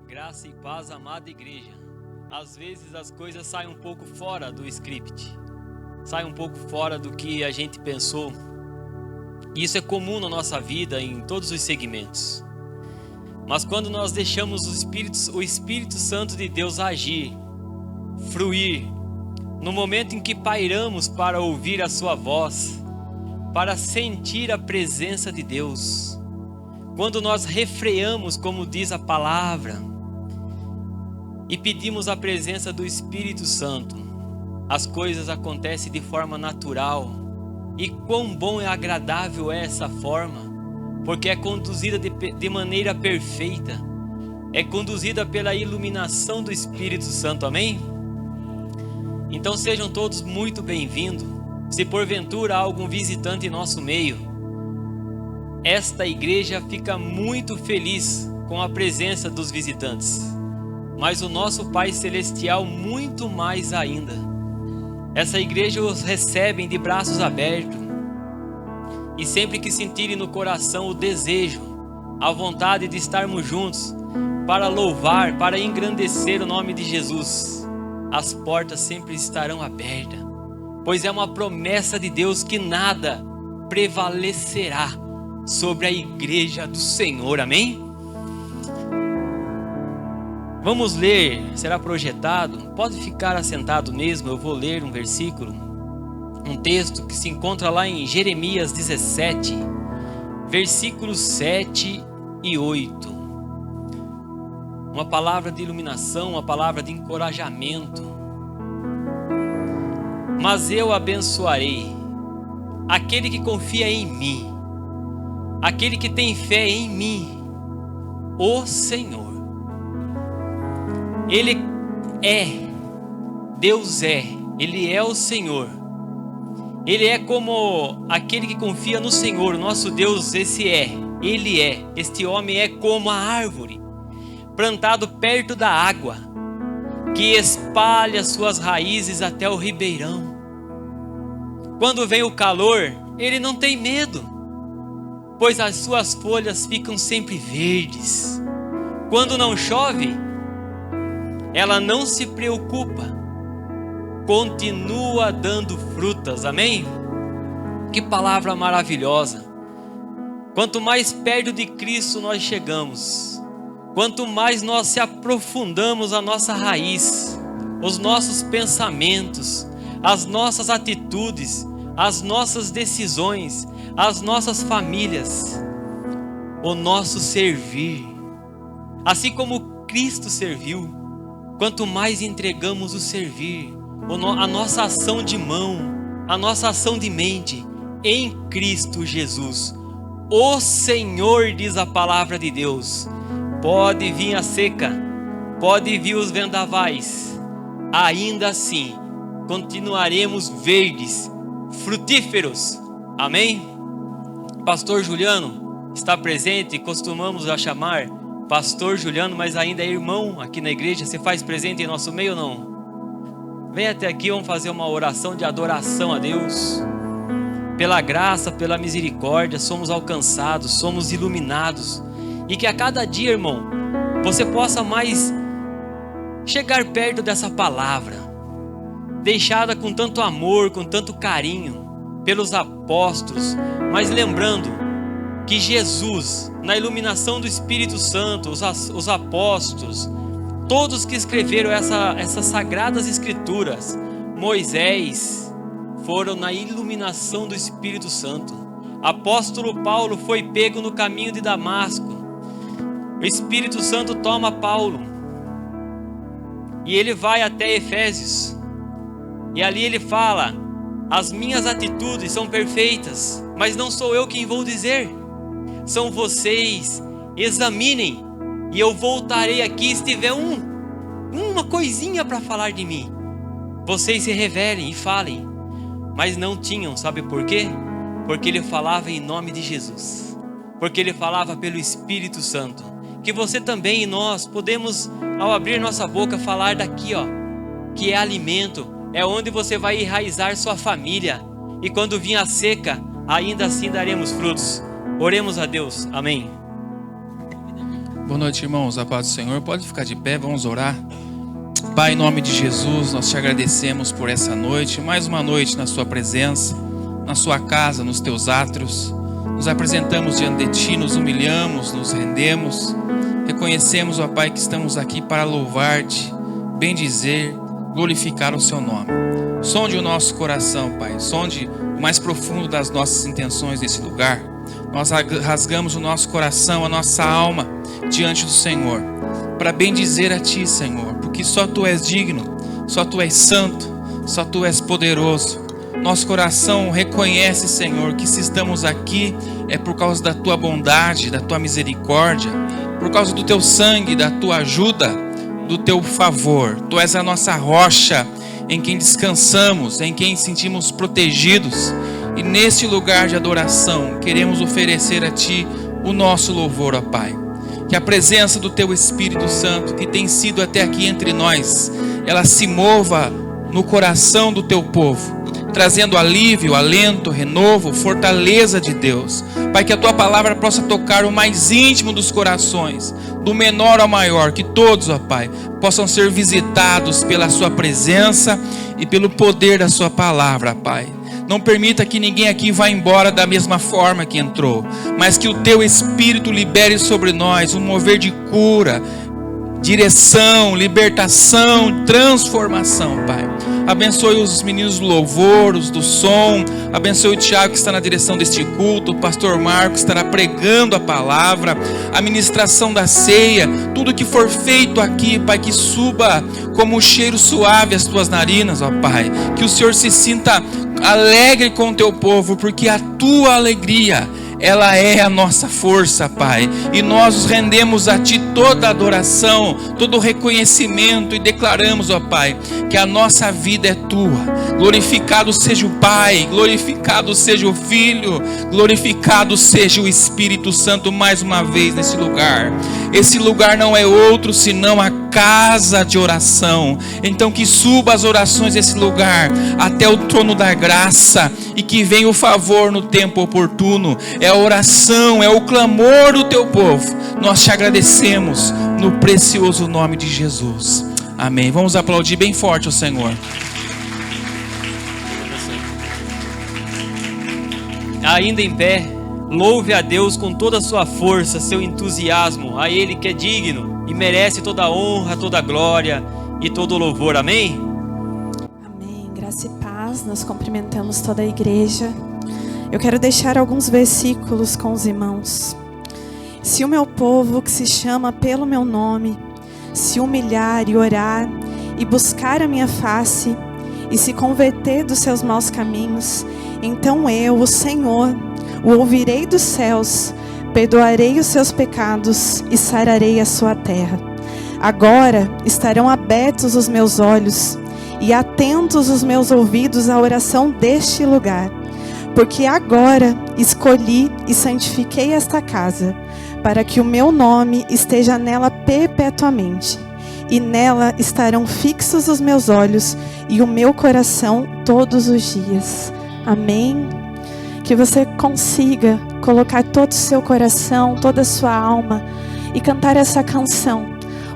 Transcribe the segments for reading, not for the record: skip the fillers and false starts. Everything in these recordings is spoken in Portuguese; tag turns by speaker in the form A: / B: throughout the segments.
A: Graça e paz, amada igreja. Às vezes as coisas saem um pouco fora do script, saem um pouco fora do que a gente pensou. E isso é comum na nossa vida, em todos os segmentos. Mas quando nós deixamos o Espírito Santo de Deus agir, fruir, no momento em que pairamos para ouvir a sua voz, para sentir a presença de Deus, quando nós refreamos, como diz a palavra, e pedimos a presença do Espírito Santo, as coisas acontecem de forma natural. E quão bom e agradável é essa forma, porque é conduzida de maneira perfeita, é conduzida pela iluminação do Espírito Santo, amém? Então sejam todos muito bem-vindos. Se porventura há algum visitante em nosso meio, esta igreja fica muito feliz com a presença dos visitantes, mas o nosso Pai Celestial muito mais ainda. Essa igreja os recebe de braços abertos, e sempre que sentirem no coração o desejo, a vontade de estarmos juntos para louvar, para engrandecer o nome de Jesus, as portas sempre estarão abertas, pois é uma promessa de Deus que nada prevalecerá sobre a igreja do Senhor, amém? Vamos ler, será projetado, pode ficar assentado mesmo, eu vou ler um versículo, um texto que se encontra lá em Jeremias 17, versículos 7 e 8. Uma palavra de iluminação, uma palavra de encorajamento. Mas eu abençoarei aquele que confia em mim, aquele que tem fé em mim, o Senhor. Ele é, Deus é, Ele é o Senhor. Ele é como aquele que confia no Senhor, nosso Deus, Ele é. Este homem é como a árvore, plantado perto da água, que espalha suas raízes até o ribeirão. Quando vem o calor, ele não tem medo, pois as suas folhas ficam sempre verdes. Quando não chove, ela não se preocupa, continua dando frutas, amém? Que palavra maravilhosa! Quanto mais perto de Cristo nós chegamos, quanto mais nós se aprofundamos a nossa raiz, os nossos pensamentos, as nossas atitudes, as nossas decisões, as nossas famílias, o nosso servir, assim como Cristo serviu, quanto mais entregamos o servir, a nossa ação de mão, a nossa ação de mente em Cristo Jesus, o Senhor, diz a palavra de Deus, pode vir a seca, pode vir os vendavais, ainda assim continuaremos verdes, frutíferos, amém? Pastor Juliano está presente, costumamos a chamar Pastor Juliano, mas ainda é irmão aqui na igreja. Você faz presente em nosso meio ou não? Vem até aqui, vamos fazer uma oração de adoração a Deus. Pela graça, pela misericórdia, somos alcançados, somos iluminados. E que a cada dia, irmão, você possa mais chegar perto dessa palavra, deixada com tanto amor, com tanto carinho, pelos apóstolos, mas lembrando que Jesus, na iluminação do Espírito Santo, os apóstolos, todos que escreveram essas sagradas escrituras, Moisés, foram na iluminação do Espírito Santo. Apóstolo Paulo foi pego no caminho de Damasco. O Espírito Santo toma Paulo e ele vai até Efésios. E ali ele fala: as minhas atitudes são perfeitas, mas não sou eu quem vou dizer, são vocês. Examinem, e eu voltarei aqui se tiver uma coisinha para falar de mim. Vocês se revelem e falem. Mas não tinham, sabe por quê? Porque ele falava em nome de Jesus, porque ele falava pelo Espírito Santo. Que você também e nós podemos, ao abrir nossa boca, falar daqui, ó, que é alimento, é onde você vai enraizar sua família, e quando vir a seca, ainda assim daremos frutos. Oremos a Deus, amém.
B: Boa noite, irmãos. A paz do Senhor. Pode ficar de pé, vamos orar. Pai, em nome de Jesus, nós te agradecemos por essa noite, mais uma noite na sua presença, na sua casa, nos teus átrios. Nos apresentamos diante de ti, nos humilhamos, nos rendemos. Reconhecemos, ó Pai, que estamos aqui para louvar-te, bendizer, glorificar o seu nome. Sonde o nosso coração, Pai. Sonde o mais profundo das nossas intenções nesse lugar. Nós rasgamos o nosso coração, a nossa alma diante do Senhor, para bendizer a ti, Senhor, porque só tu és digno, só tu és santo, só tu és poderoso. Nosso coração reconhece, Senhor, que se estamos aqui é por causa da tua bondade, da tua misericórdia, por causa do teu sangue, da tua ajuda, do teu favor. Tu és a nossa rocha em quem descansamos, em quem sentimos protegidos. E neste lugar de adoração queremos oferecer a ti o nosso louvor, ó Pai. Que a presença do teu Espírito Santo, que tem sido até aqui entre nós, ela se mova no coração do teu povo, trazendo alívio, alento, renovo, fortaleza de Deus. Pai, que a tua palavra possa tocar o mais íntimo dos corações, do menor ao maior, que todos, ó Pai, possam ser visitados pela sua presença e pelo poder da sua palavra, Pai. Não permita que ninguém aqui vá embora da mesma forma que entrou, mas que o teu Espírito libere sobre nós um mover de cura, direção, libertação, transformação, Pai. Abençoe os meninos do louvor, os do som. Abençoe o Tiago que está na direção deste culto. O pastor Marcos estará pregando a palavra, a ministração da ceia. Tudo que for feito aqui, Pai, que suba como um cheiro suave às tuas narinas, ó Pai. Que o Senhor se sinta alegre com o teu povo, porque a tua alegria, ela é a nossa força, Pai. E nós nos rendemos a Ti toda a adoração, todo o reconhecimento e declaramos, ó Pai, que a nossa vida é Tua. Glorificado seja o Pai, glorificado seja o Filho, glorificado seja o Espírito Santo mais uma vez nesse lugar. Esse lugar não é outro senão a casa de oração. Então que suba as orações desse lugar até o trono da graça e que venha o favor no tempo oportuno. É a oração, é o clamor do teu povo. Nós te agradecemos no precioso nome de Jesus. Amém. Vamos aplaudir bem forte ao Senhor.
A: Ainda em pé, louve a Deus com toda a sua força, seu entusiasmo, a Ele que é digno e merece toda a honra, toda a glória e todo o louvor. Amém?
C: Amém. Graça e paz, nós cumprimentamos toda a igreja. Eu quero deixar alguns versículos com os irmãos. Se o meu povo, que se chama pelo meu nome, se humilhar e orar e buscar a minha face e se converter dos seus maus caminhos, então eu, o Senhor, o ouvirei dos céus, perdoarei os seus pecados e sararei a sua terra. Agora estarão abertos os meus olhos e atentos os meus ouvidos à oração deste lugar, porque agora escolhi e santifiquei esta casa, para que o meu nome esteja nela perpetuamente, e nela estarão fixos os meus olhos e o meu coração todos os dias. Amém? Que você consiga colocar todo o seu coração, toda a sua alma e cantar essa canção.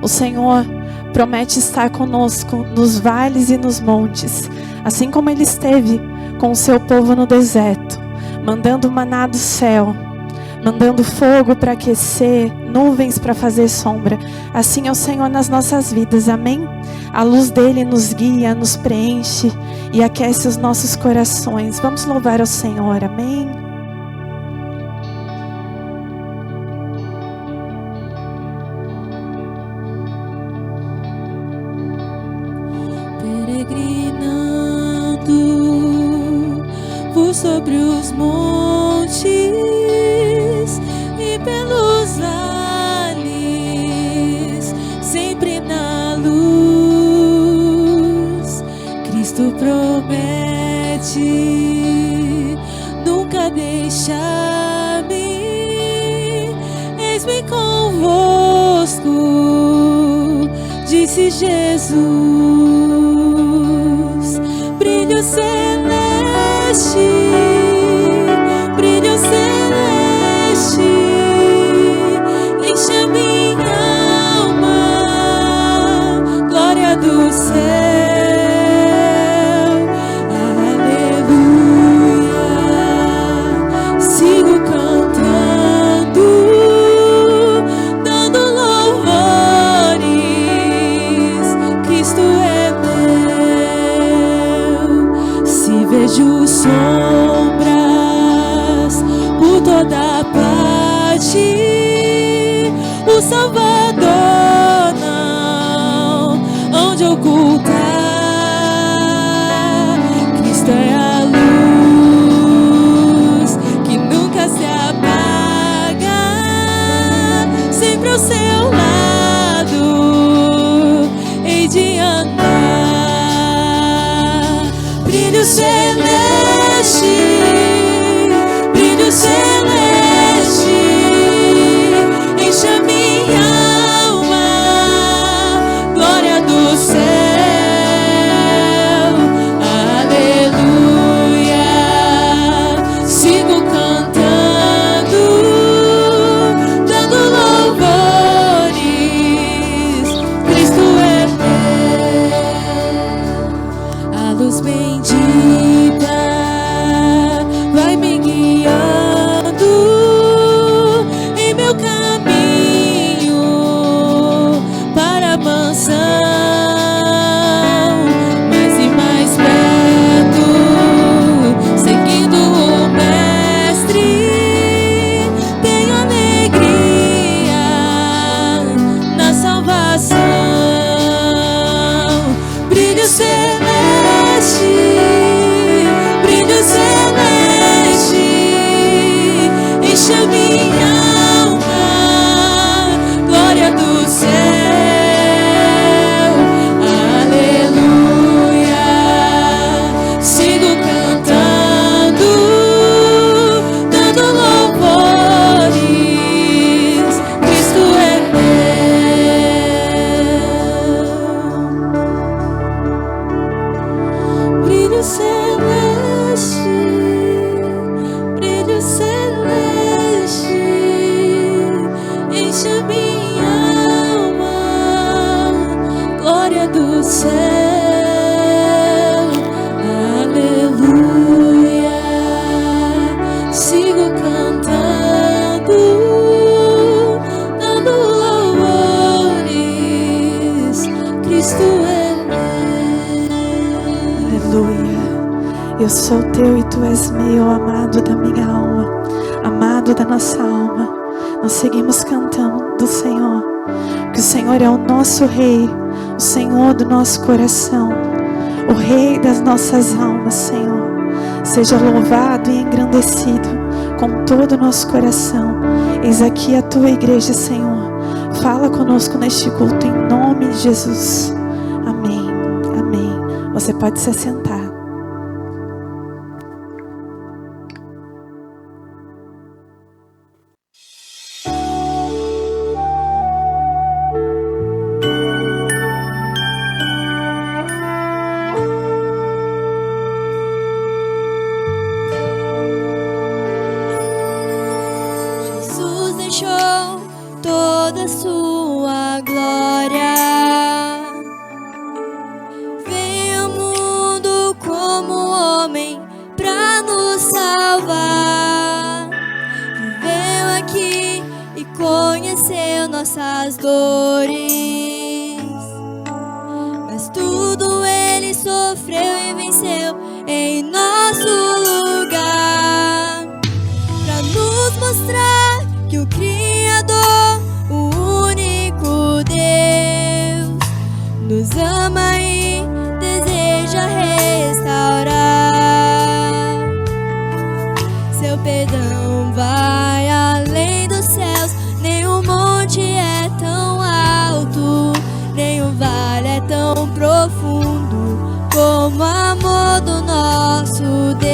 C: O Senhor promete estar conosco nos vales e nos montes, assim como Ele esteve com o seu povo no deserto, mandando maná do céu, mandando fogo para aquecer, nuvens para fazer sombra. Assim é o Senhor nas nossas vidas, amém? A luz dele nos guia, nos preenche e aquece os nossos corações. Vamos louvar ao Senhor, amém?
D: Peregrinando, vou sobre os montes e pelos vales, sempre na luz. Cristo promete nunca deixar-me. Eis-me convosco, disse Jesus. Brilho celeste, brilho celeste, enche a minha céu. Aleluia. Sigo cantando, dando louvores. Cristo é meu. Se vejo sombras por toda parte, o Salvador não onde ocultar. Cristo é a luz que nunca se apaga, sempre ao seu lado hei de andar. Brilho celeste, brilho celeste, enche a minha alma, glória do céu. Aleluia. Sigo cantando, dando louvores. Cristo é meu. A luz bendita vai me guiando em meu caminho para a mansão, mais e mais perto, seguindo o Mestre, tenho alegria na salvação. Brilho celeste, brilho celeste, enche a minha alma, glória do céu. Aleluia. Sigo cantando, dando louvores. Cristo é meu. Brilho celeste, brilho celeste, enche a minha alma, glória do céu. Aleluia. Sigo cantando, dando louvores. Cristo é
C: Aleluia. Eu sou teu e tu és meu, amado da minha alma, amado da nossa alma. Nós seguimos cantando do Senhor, que o Senhor é o nosso Rei, o Senhor do nosso coração, o Rei das nossas almas, Senhor. Seja louvado e engrandecido com todo o nosso coração. Eis aqui a tua igreja, Senhor. Fala conosco neste culto, em nome de Jesus. Amém. Amém. Você pode se assentar.
D: Jesus deixou toda a sua glória, veio ao mundo como homem pra nos salvar. Viveu aqui e conheceu nossas dores, mas tudo ele sofreu e venceu em nosso lugar, pra nos mostrar que o Criador, o único Deus, nos ama e deseja restaurar. Seu perdão vai além dos céus, nenhum monte é tão alto, nenhum vale é tão profundo como o amor do nosso Deus.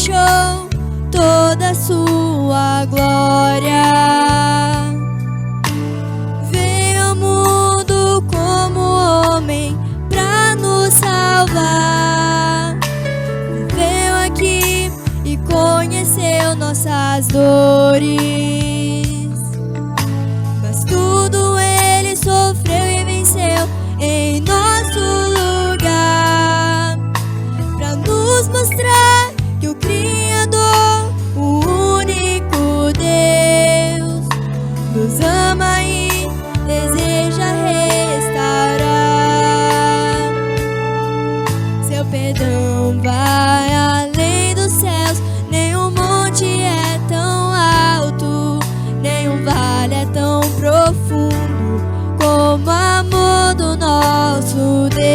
D: deixou toda a sua glória. Veio ao mundo como homem pra nos salvar. Veio aqui e conheceu nossas dores. Mas tudo ele sofreu e venceu em nosso lugar, pra nos mostrar que o Criador, o único Deus, nos ama e deseja restaurar. Seu perdão vai além dos céus, nenhum monte é tão alto, nenhum vale é tão profundo como o amor do nosso Deus.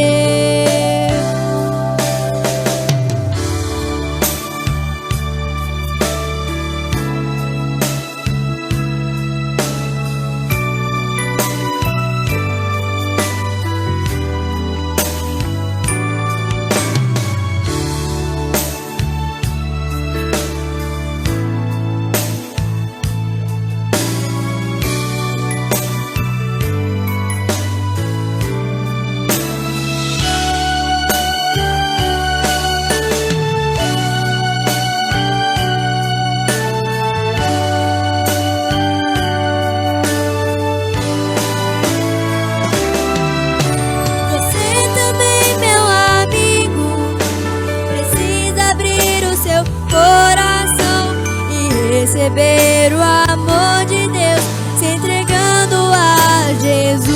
D: Receber o amor de Deus, se entregando a Jesus.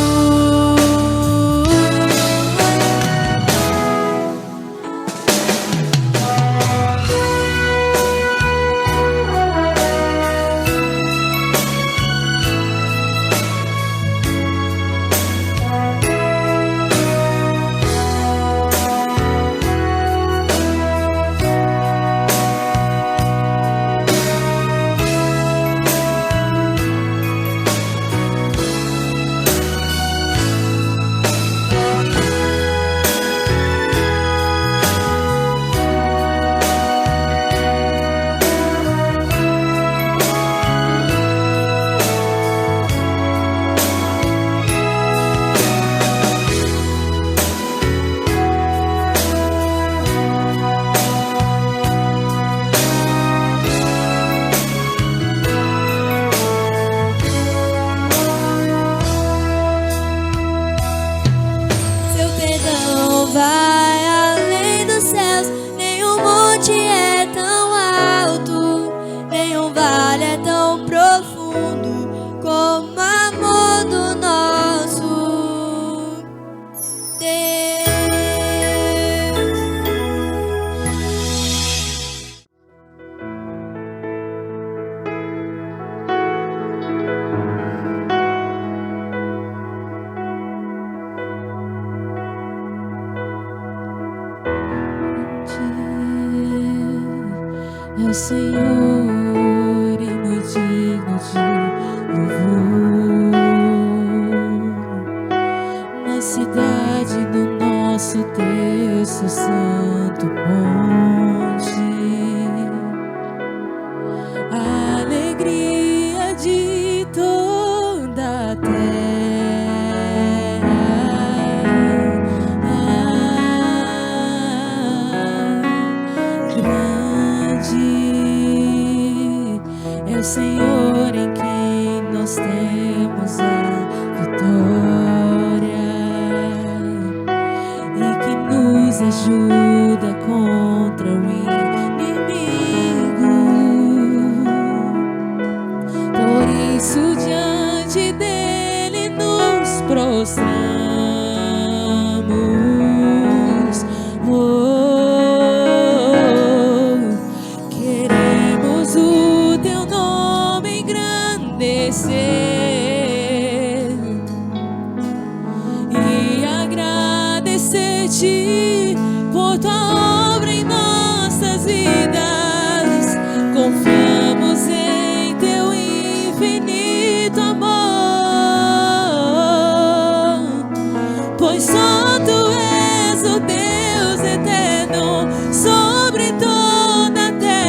D: Vai além dos céus, nenhum monte é tão alto, nenhum vale é tão profundo como o amor do nosso Deus. É o Senhor e muito digno de louvor. Na cidade do nosso Deus, seu santo monte, a alegria de toda a terra. É o Senhor em quem nós temos a vitória e que nos ajuda contra o inimigo. Por isso diante dele nos prostramos. Queremos o teu nome engrandecer e agradecer-te por tua obra em nossas vidas. Confiamos em teu infinito amor, pois só tu és o Deus eterno sobre toda a terra.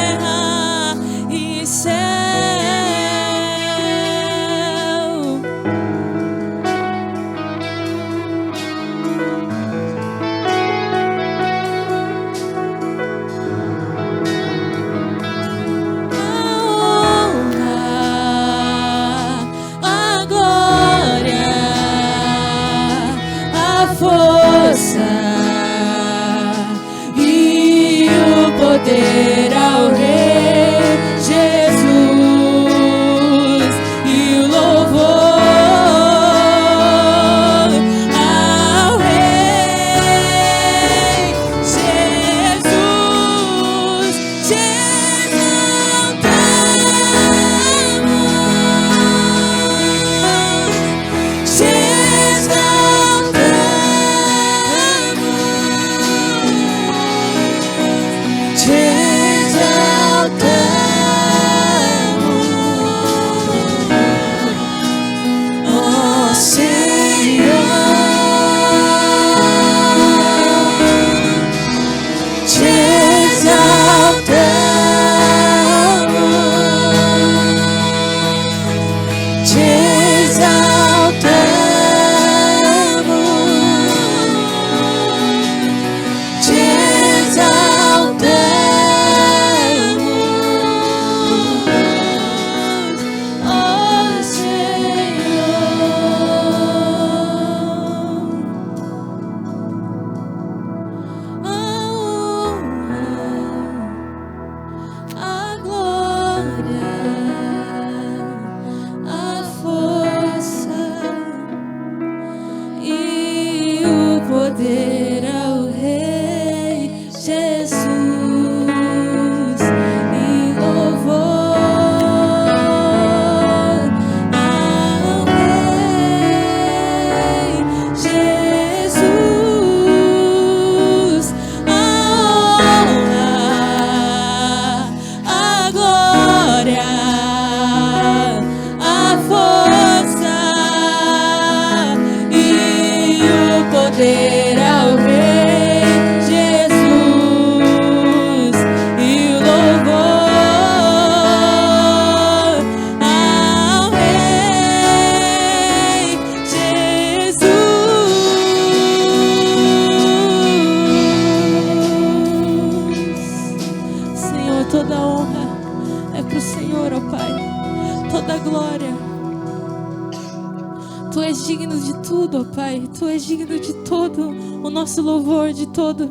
D: Nosso louvor, de todo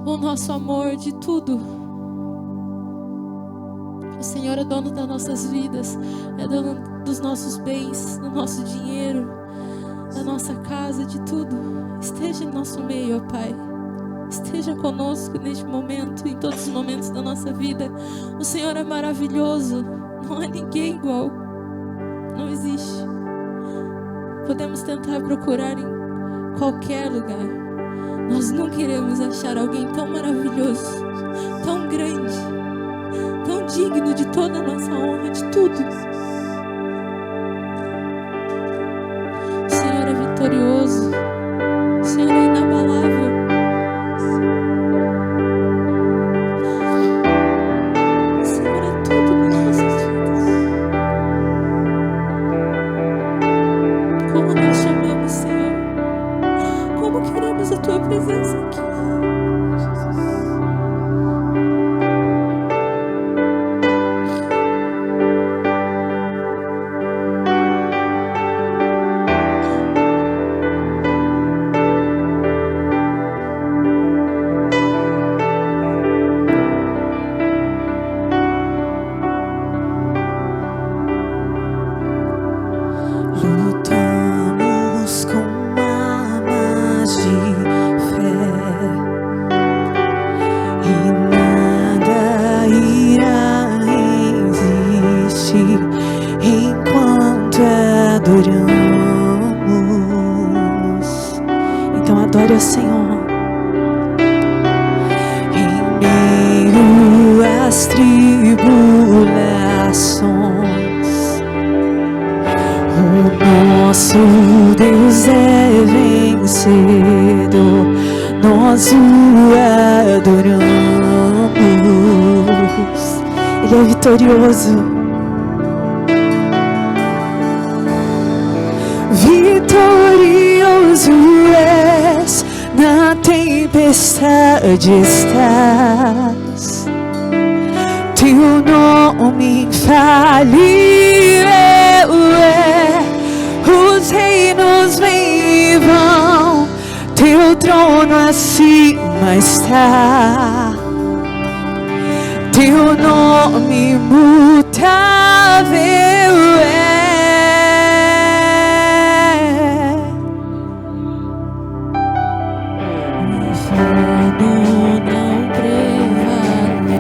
D: o nosso amor, de tudo. O Senhor é dono das nossas vidas, é dono dos nossos bens, do nosso dinheiro, da nossa casa, de tudo. Esteja em nosso meio, ó Pai. Esteja conosco neste momento, em todos os momentos da nossa vida. O Senhor é maravilhoso, não há ninguém igual, não existe. Podemos tentar procurar em qualquer lugar, nós nunca iremos achar alguém tão maravilhoso, tão grande, tão digno de toda a nossa honra, de tudo. O Senhor é vitorioso, o Senhor é inabalável. O Senhor é tudo nas nossas vidas. Como nós chamamos, Senhor? Como queremos a Tua presença aqui, Jesus.
C: Lutamos com armas de fé e nada irá resistir enquanto adoramos. Então adore ao Senhor em meio às tribulações. O nosso Deus é vencedor, nós o adoramos. Ele é vitorioso. Vitorioso és, na tempestade estás. Teu nome infalível é, os reinos vêm e vão, teu trono acima está. Teu nome imutável é.
D: O inferno não prevalece.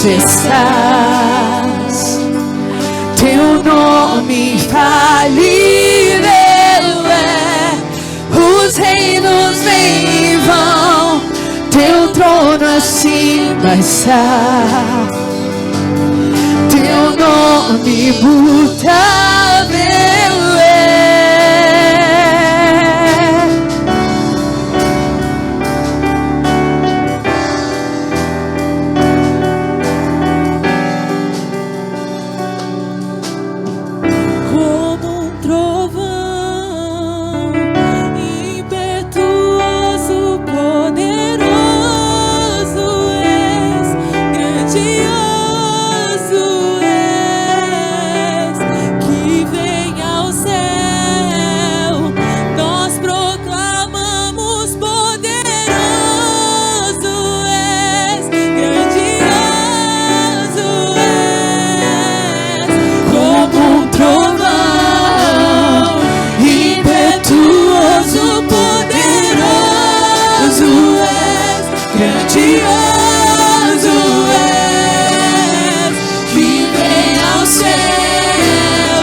C: estás. Teu nome infalível é, os reinos vêm e vão, teu trono acima está. Teu nome imutável é.
D: Como um trovão, impetuoso, poderoso és, grandioso és, que vem ao céu, nós proclamamos, poderoso és, grandioso és, como um trovão, impetuoso, poderoso és, grandioso és, que vem ao céu,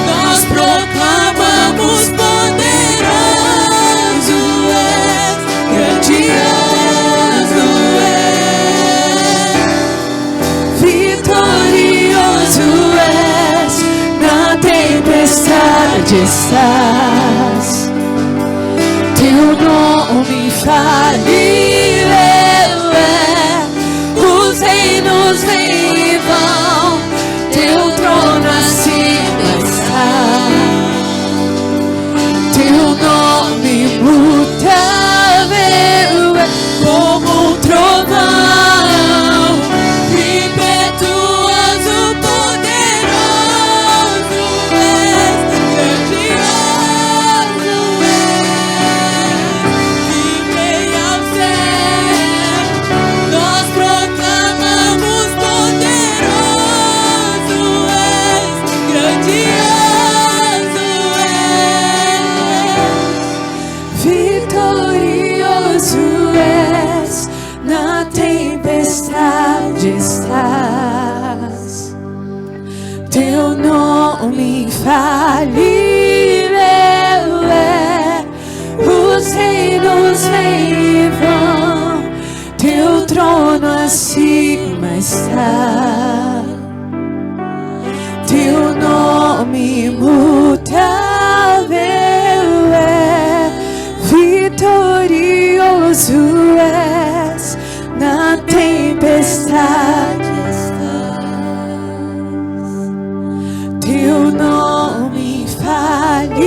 D: nós proclamamos, poderoso és, grandioso és, vitorioso és, na tempestade estás. Teu nome infalível é, os reinos vêm e vão, teu trono acima está. Teu nome imutável é, como um trovão, impetuoso, poderoso és, grandioso és, que vem ao céu, nós proclamamos, poderoso és, grandioso és, vitorioso és, na tempestade estás. Teu nome infalível é, os reinos vêm e vão, teu trono acima está. Teu nome imutável é, vitorioso és, na tempestade estás. Teu nome infalível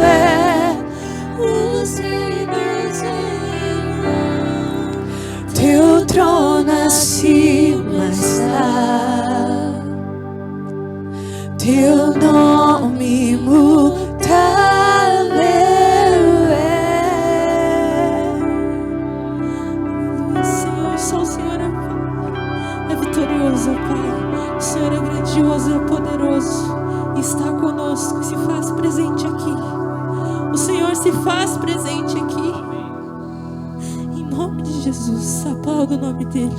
D: é, os reinos vêm, teu trono acima está. Teu nome imutável é. Senhor, só o Senhor é vitorioso, Pai. O Senhor é grandioso, é poderoso, está conosco e se faz presente aqui. O Senhor se faz presente aqui. Em nome de Jesus, aplauda o nome dEle.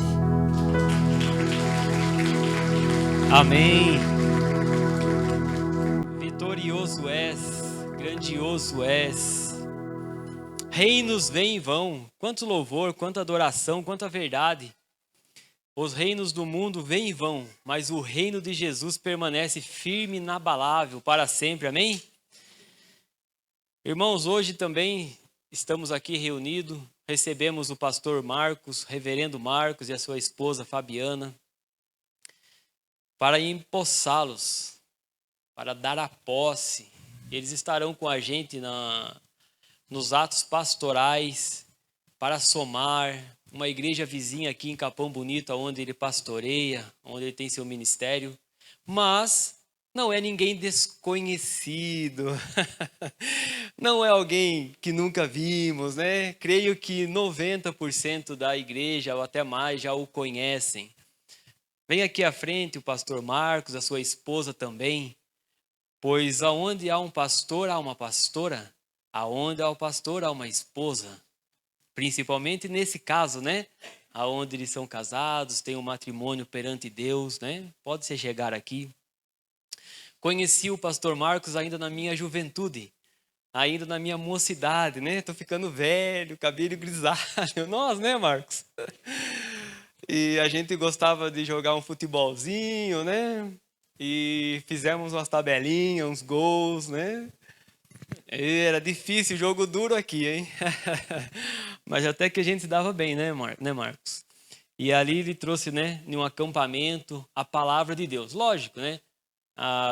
A: Amém. Vitorioso és, grandioso és. Reinos vêm e vão. Quanto louvor, quanta adoração, quanta verdade. Os reinos do mundo vêm e vão, mas o reino de Jesus permanece firme e inabalável para sempre. Amém? Irmãos, hoje também estamos aqui reunidos. Recebemos o pastor Marcos, reverendo Marcos e a sua esposa Fabiana, para empossá-los, para dar a posse. Eles estarão com a gente nos atos pastorais, para somar uma igreja vizinha aqui em Capão Bonito, onde ele pastoreia, onde ele tem seu ministério. Mas não é ninguém desconhecido, não é alguém que nunca vimos, né? Creio que 90% da igreja, ou até mais, já o conhecem. Vem aqui à frente o pastor Marcos, a sua esposa também, pois aonde há um pastor, há uma pastora, aonde há um pastor, há uma esposa. Principalmente nesse caso, né? aonde eles são casados, têm um matrimônio perante Deus, né? Pode se chegar aqui. Conheci o pastor Marcos ainda na minha juventude, ainda na minha mocidade, né? Tô ficando velho, cabelo grisalho. Nós, né, Marcos? E a gente gostava de jogar um futebolzinho, né? E fizemos umas tabelinhas, uns gols, né? E era difícil, jogo duro aqui, hein? Mas até que a gente se dava bem, né, Marcos? E ali ele trouxe, né, em um acampamento, a palavra de Deus. Lógico, né?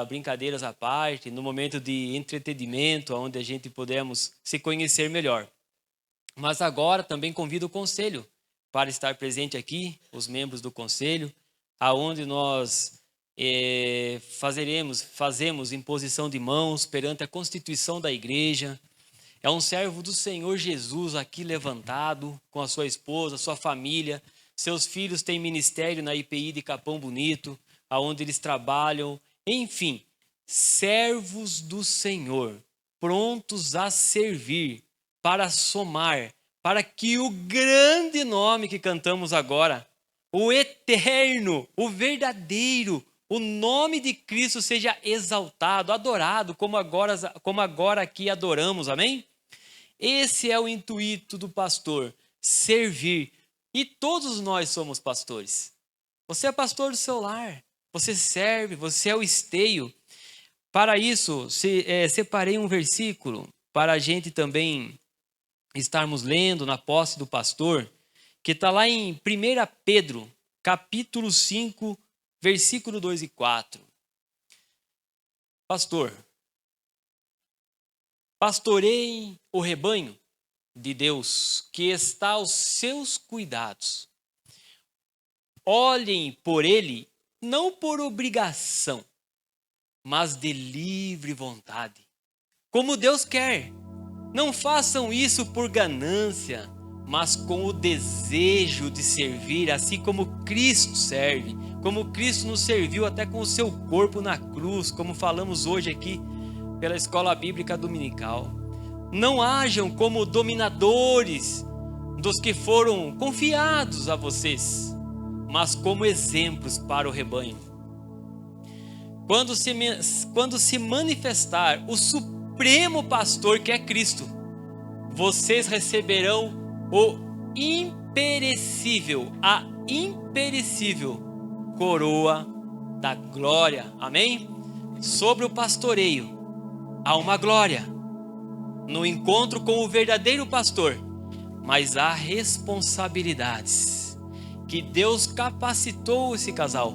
A: Brincadeiras à parte, no momento de entretenimento, onde a gente pudemos se conhecer melhor. Mas agora também convido o conselho para estar presente aqui, os membros do conselho, aonde nós fazemos imposição de mãos perante a constituição da igreja. É um servo do Senhor Jesus aqui levantado, com a sua esposa, sua família. Seus filhos têm ministério na IPI de Capão Bonito, aonde eles trabalham. Enfim, servos do Senhor, prontos a servir, para somar, para que o grande nome que cantamos agora, o eterno, o verdadeiro, o nome de Cristo seja exaltado, adorado, como agora aqui adoramos, amém? Esse é o intuito do pastor, servir. E todos nós somos pastores. Você é pastor do seu lar, você serve, você é o esteio. Para isso, separei um versículo para a gente também estarmos lendo na posse do pastor, que está lá em 1 Pedro, capítulo 5, versículo 2 e 4. Pastor, pastoreiem o rebanho de Deus que está aos seus cuidados. Olhem por ele, não por obrigação, mas de livre vontade, como Deus quer. Não façam isso por ganância, mas com o desejo de servir, assim como Cristo serve, como Cristo nos serviu até com o seu corpo na cruz, como falamos hoje aqui pela Escola Bíblica Dominical. Não hajam como dominadores dos que foram confiados a vocês, mas como exemplos para o rebanho. Quando se manifestar o Supremo Pastor, que é Cristo, vocês receberão o imperecível, a imperecível coroa da glória. Amém? Sobre o pastoreio há uma glória no encontro com o verdadeiro pastor, mas há responsabilidades que Deus capacitou esse casal,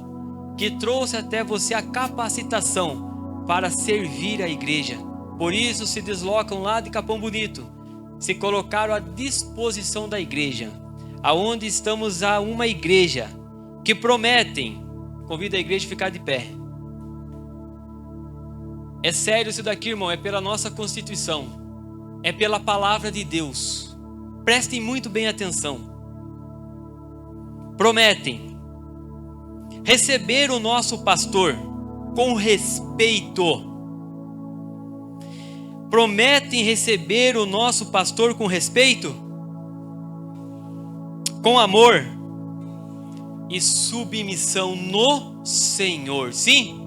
A: que trouxe até você a capacitação para servir a igreja. Por isso se deslocam lá de Capão Bonito, se colocaram à disposição da igreja, aonde estamos a uma igreja que prometem. Convido a igreja a ficar de pé. É sério isso daqui, irmão, é pela nossa Constituição, é pela palavra de Deus. Prestem muito bem atenção. Prometem receber o nosso pastor com respeito. Prometem receber o nosso pastor com respeito, com amor e submissão no Senhor. Sim?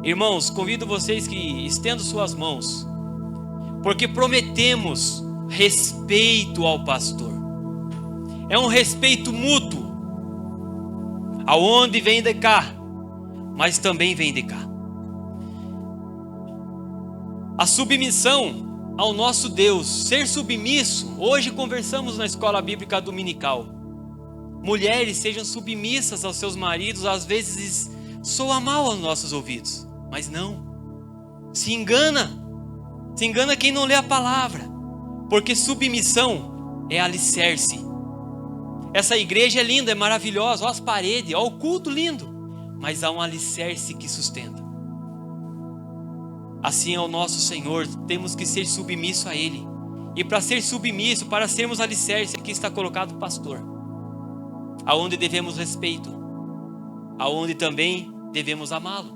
A: Irmãos, convido vocês que estendam suas mãos, porque prometemos respeito ao pastor. É um respeito mútuo, aonde vem de cá, mas também vem de cá. A submissão ao nosso Deus, ser submisso. Hoje conversamos na Escola Bíblica Dominical. Mulheres, sejam submissas aos seus maridos. Às vezes soa mal aos nossos ouvidos, mas não. Se engana quem não lê a palavra, porque submissão é alicerce. Essa igreja é linda, é maravilhosa, olha as paredes, olha o culto lindo, mas há um alicerce que sustenta. Assim é o nosso Senhor, temos que ser submisso a Ele. E para ser submisso, para sermos alicerce, aqui está colocado o pastor, aonde devemos respeito, aonde também devemos amá-lo,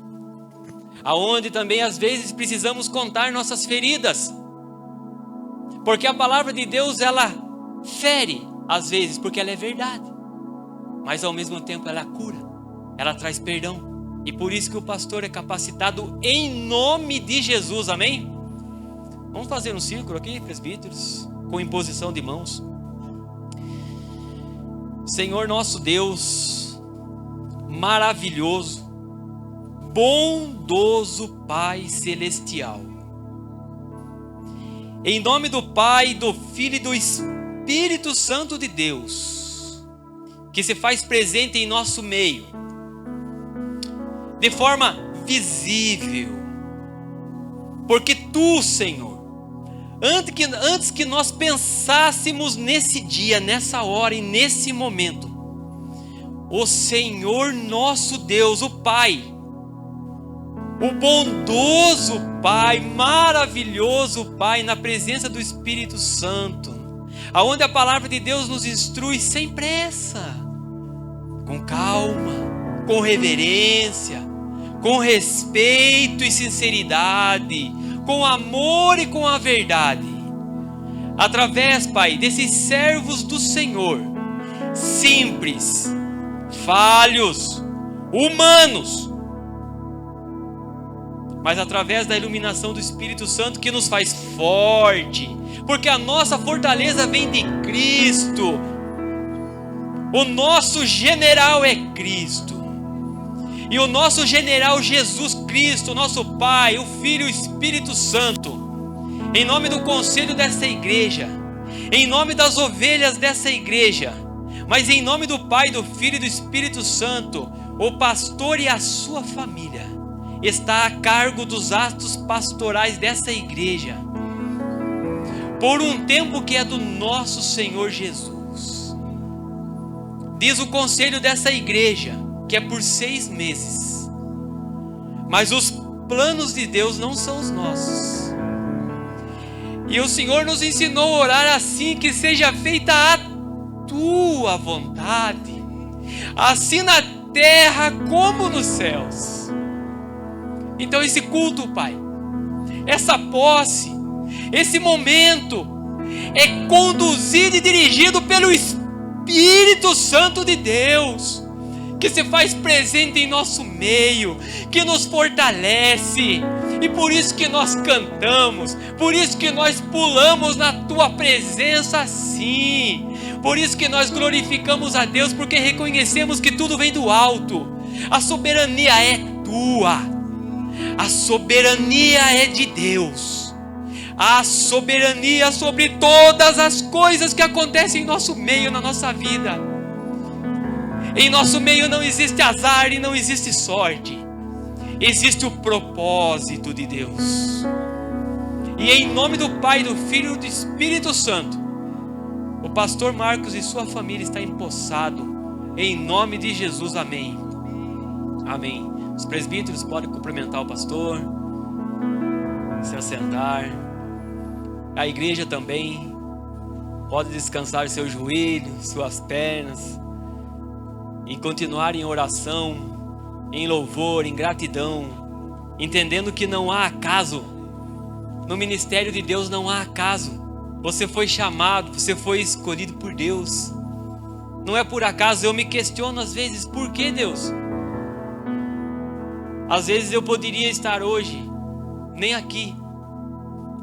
A: aonde também às vezes precisamos contar nossas feridas, porque a palavra de Deus ela fere, às vezes, porque ela é verdade, mas ao mesmo tempo ela cura, ela traz perdão. E por isso que o pastor é capacitado em nome de Jesus, amém? Vamos fazer um círculo aqui, presbíteros, com imposição de mãos. Senhor nosso Deus, maravilhoso, bondoso Pai Celestial, em nome do Pai, do Filho e do Espírito Santo de Deus, que se faz presente em nosso meio, de forma visível, porque Tu, Senhor, antes que nós pensássemos nesse dia, nessa hora e nesse momento, o Senhor nosso Deus, o Pai, o bondoso Pai, maravilhoso Pai, na presença do Espírito Santo, aonde a palavra de Deus nos instrui sem pressa, com calma, com reverência, com respeito e sinceridade, com amor e com a verdade, através, Pai, desses servos do Senhor, simples, falhos, humanos, mas através da iluminação do Espírito Santo que nos faz forte, porque a nossa fortaleza vem de Cristo, o nosso general é Cristo, e o nosso general Jesus Cristo, nosso Pai, o Filho e o Espírito Santo, em nome do conselho dessa igreja, em nome das ovelhas dessa igreja, mas em nome do Pai, do Filho e do Espírito Santo, o pastor e a sua família está a cargo dos atos pastorais dessa igreja, por um tempo que é do nosso Senhor Jesus. Diz o conselho dessa igreja que é por 6 meses, mas os planos de Deus não são os nossos, e o Senhor nos ensinou a orar assim: que seja feita a Tua vontade, assim na terra como nos céus. Então esse culto, Pai, essa posse, esse momento é conduzido e dirigido pelo Espírito Santo de Deus, que se faz presente em nosso meio, que nos fortalece, e por isso que nós cantamos, por isso que nós pulamos na Tua presença sim, por isso que nós glorificamos a Deus, porque reconhecemos que tudo vem do alto, a soberania é Tua, a soberania é de Deus, a soberania sobre todas as coisas que acontecem em nosso meio, na nossa vida. Em nosso meio não existe azar e não existe sorte, existe o propósito de Deus. E em nome do Pai, do Filho e do Espírito Santo, o pastor Marcos e sua família está empossado, em nome de Jesus, amém. Amém. Os presbíteros podem cumprimentar o pastor, se assentar. A igreja também pode descansar seus joelhos, suas pernas, e continuar em oração, em louvor, em gratidão, entendendo que não há acaso. No ministério de Deus não há acaso. Você foi chamado, você foi escolhido por Deus. Não é por acaso. Eu me questiono às vezes: por que Deus? Às vezes eu poderia estar hoje nem aqui.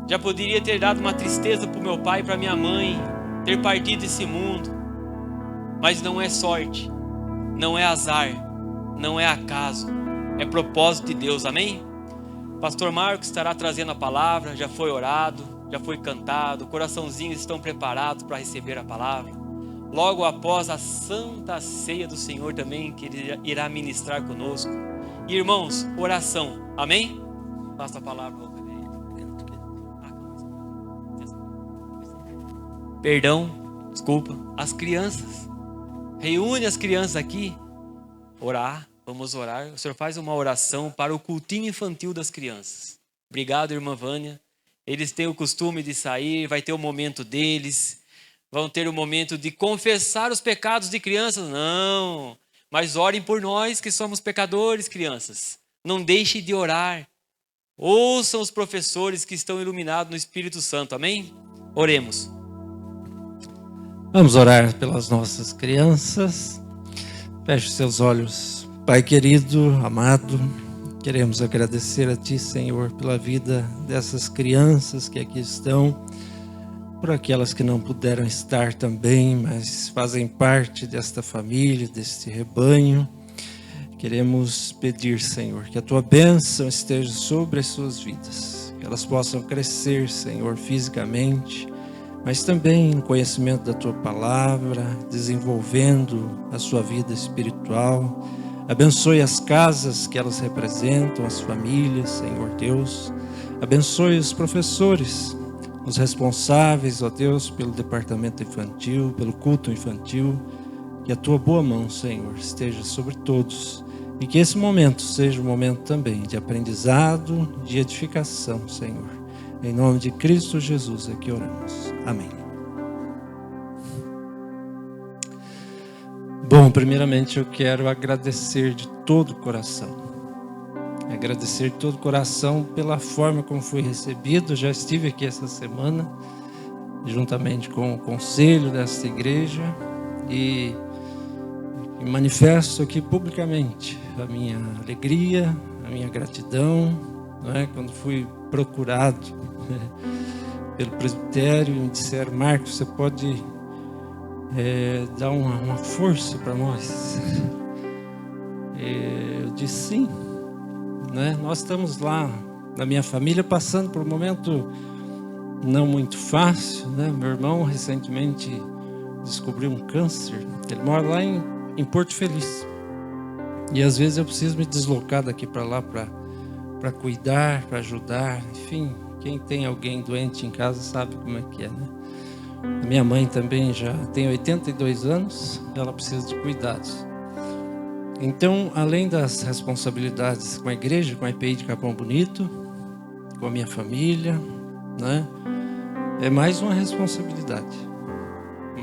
A: Já poderia ter dado uma tristeza para o meu pai e para minha mãe, ter partido desse mundo. Mas não é sorte, não é azar, não é acaso, é propósito de Deus, amém? Pastor Marcos estará trazendo a palavra, já foi orado, já foi cantado, coraçãozinhos estão preparados para receber a palavra. Logo após a Santa Ceia do Senhor também, que Ele irá ministrar conosco. E irmãos, oração, amém? Passa a palavra. Perdão, desculpa, as crianças. Reúne as crianças aqui, orar, vamos orar. O senhor faz uma oração para o cultinho infantil das crianças. Obrigado, irmã Vânia. Eles têm o costume de sair, vai ter o momento deles, vão ter o momento de confessar os pecados de crianças. Não, mas orem por nós que somos pecadores, crianças. Não deixem de orar. Ouçam os professores que estão iluminados no Espírito Santo, amém? Oremos.
E: Vamos orar pelas nossas crianças. Feche seus olhos. Pai querido, amado, queremos agradecer a Ti, Senhor, pela vida dessas crianças que aqui estão, por aquelas que não puderam estar também, mas fazem parte desta família, deste rebanho. Queremos pedir, Senhor, que a Tua bênção esteja sobre as suas vidas, que elas possam crescer, Senhor, fisicamente, mas também no conhecimento da Tua palavra, desenvolvendo a sua vida espiritual. Abençoe as casas que elas representam, as famílias, Senhor Deus. Abençoe os professores, os responsáveis, ó Deus, pelo departamento infantil, pelo culto infantil. Que a Tua boa mão, Senhor, esteja sobre todos. E que esse momento seja um momento também de aprendizado, de edificação, Senhor. Em nome de Cristo Jesus é que oramos. Amém. Bom, primeiramente eu quero agradecer de todo o coração. Agradecer de todo o coração pela forma como fui recebido. Já estive aqui essa semana, juntamente com o conselho desta igreja, e manifesto aqui publicamente a minha alegria, a minha gratidão, não é? Quando fui procurado pelo presbitério e me disseram: Marcos, você pode dar uma força para nós? Eu disse sim, né? Nós estamos lá na minha família passando por um momento não muito fácil, né? Meu irmão recentemente descobriu um câncer. Ele mora lá em Porto Feliz, e às vezes eu preciso me deslocar daqui para lá para cuidar, para ajudar. Enfim, quem tem alguém doente em casa sabe como é que é, né? A minha mãe também já tem 82 anos, ela precisa de cuidados. Então, além das responsabilidades com a igreja, com a EPI de Capão Bonito, com a minha família, né? É mais uma responsabilidade.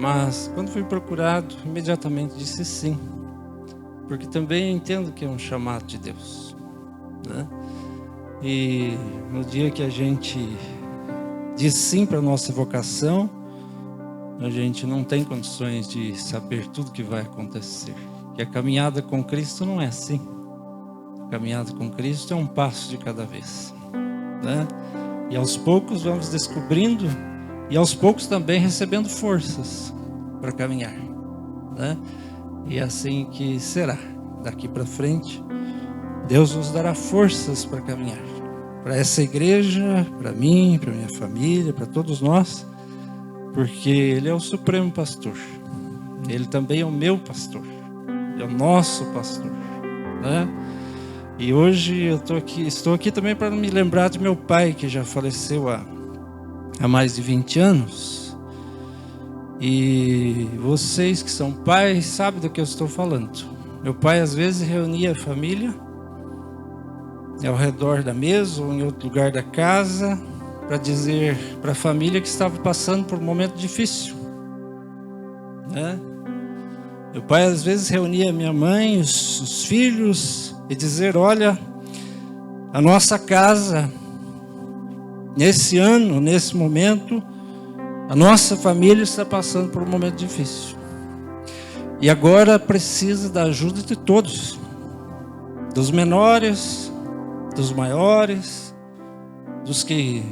E: Mas quando fui procurado, imediatamente disse sim, porque também entendo que é um chamado de Deus, né? E no dia que a gente diz sim para a nossa vocação, a gente não tem condições de saber tudo que vai acontecer. Que a caminhada com Cristo não é assim. A caminhada com Cristo é um passo de cada vez, né? E aos poucos vamos descobrindo, e aos poucos também recebendo forças para caminhar, né? E é assim que será. Daqui para frente, Deus nos dará forças para caminhar. Para essa igreja, para mim, para minha família, para todos nós, porque Ele é o supremo pastor. Ele também é o meu pastor. Ele é o nosso pastor, né? E hoje eu estou aqui também para me lembrar de meu pai, que já faleceu há mais de 20 anos. E vocês que são pais sabem do que eu estou falando. Meu pai às vezes reunia a família ao redor da mesa ou em outro lugar da casa para dizer para a família que estava passando por um momento difícil, né? Meu pai às vezes reunia minha mãe, os filhos, e dizer: olha, a nossa casa, nesse ano, nesse momento, a nossa família está passando por um momento difícil. E agora precisa da ajuda de todos, dos menores, dos maiores, dos que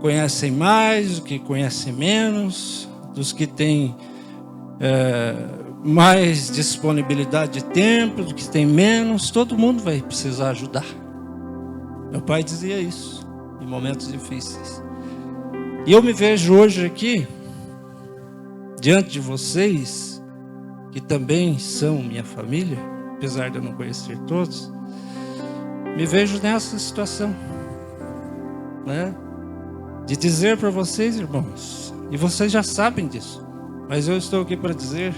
E: conhecem mais, dos que conhecem menos, dos que têm mais disponibilidade de tempo, dos que têm menos. Todo mundo vai precisar ajudar. Meu pai dizia isso em momentos difíceis. E eu me vejo hoje aqui, diante de vocês, que também são minha família, apesar de eu não conhecer todos, me vejo nessa situação, né? De dizer para vocês, irmãos, e vocês já sabem disso, mas eu estou aqui para dizer: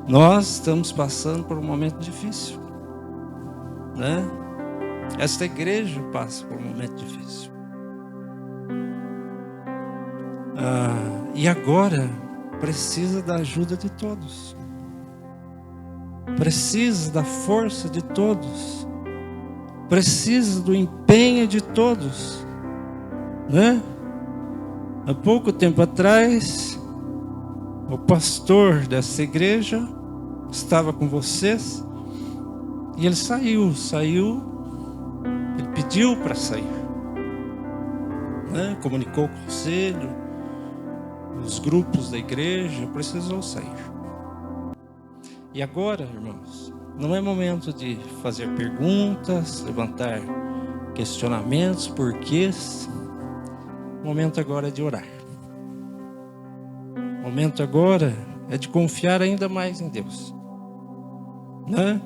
E: nós estamos passando por um momento difícil, né? Esta igreja passa por um momento difícil. E agora precisa da ajuda de todos. Precisa da força de todos. Precisa do empenho de todos, né? Há pouco tempo atrás, o pastor dessa igreja estava com vocês e ele saiu, ele pediu para sair, né? Comunicou com o conselho, os grupos da igreja, precisou sair. E agora, irmãos, não é momento de fazer perguntas, levantar questionamentos, porquês. O momento agora é de orar. O momento agora é de confiar ainda mais em Deus, né?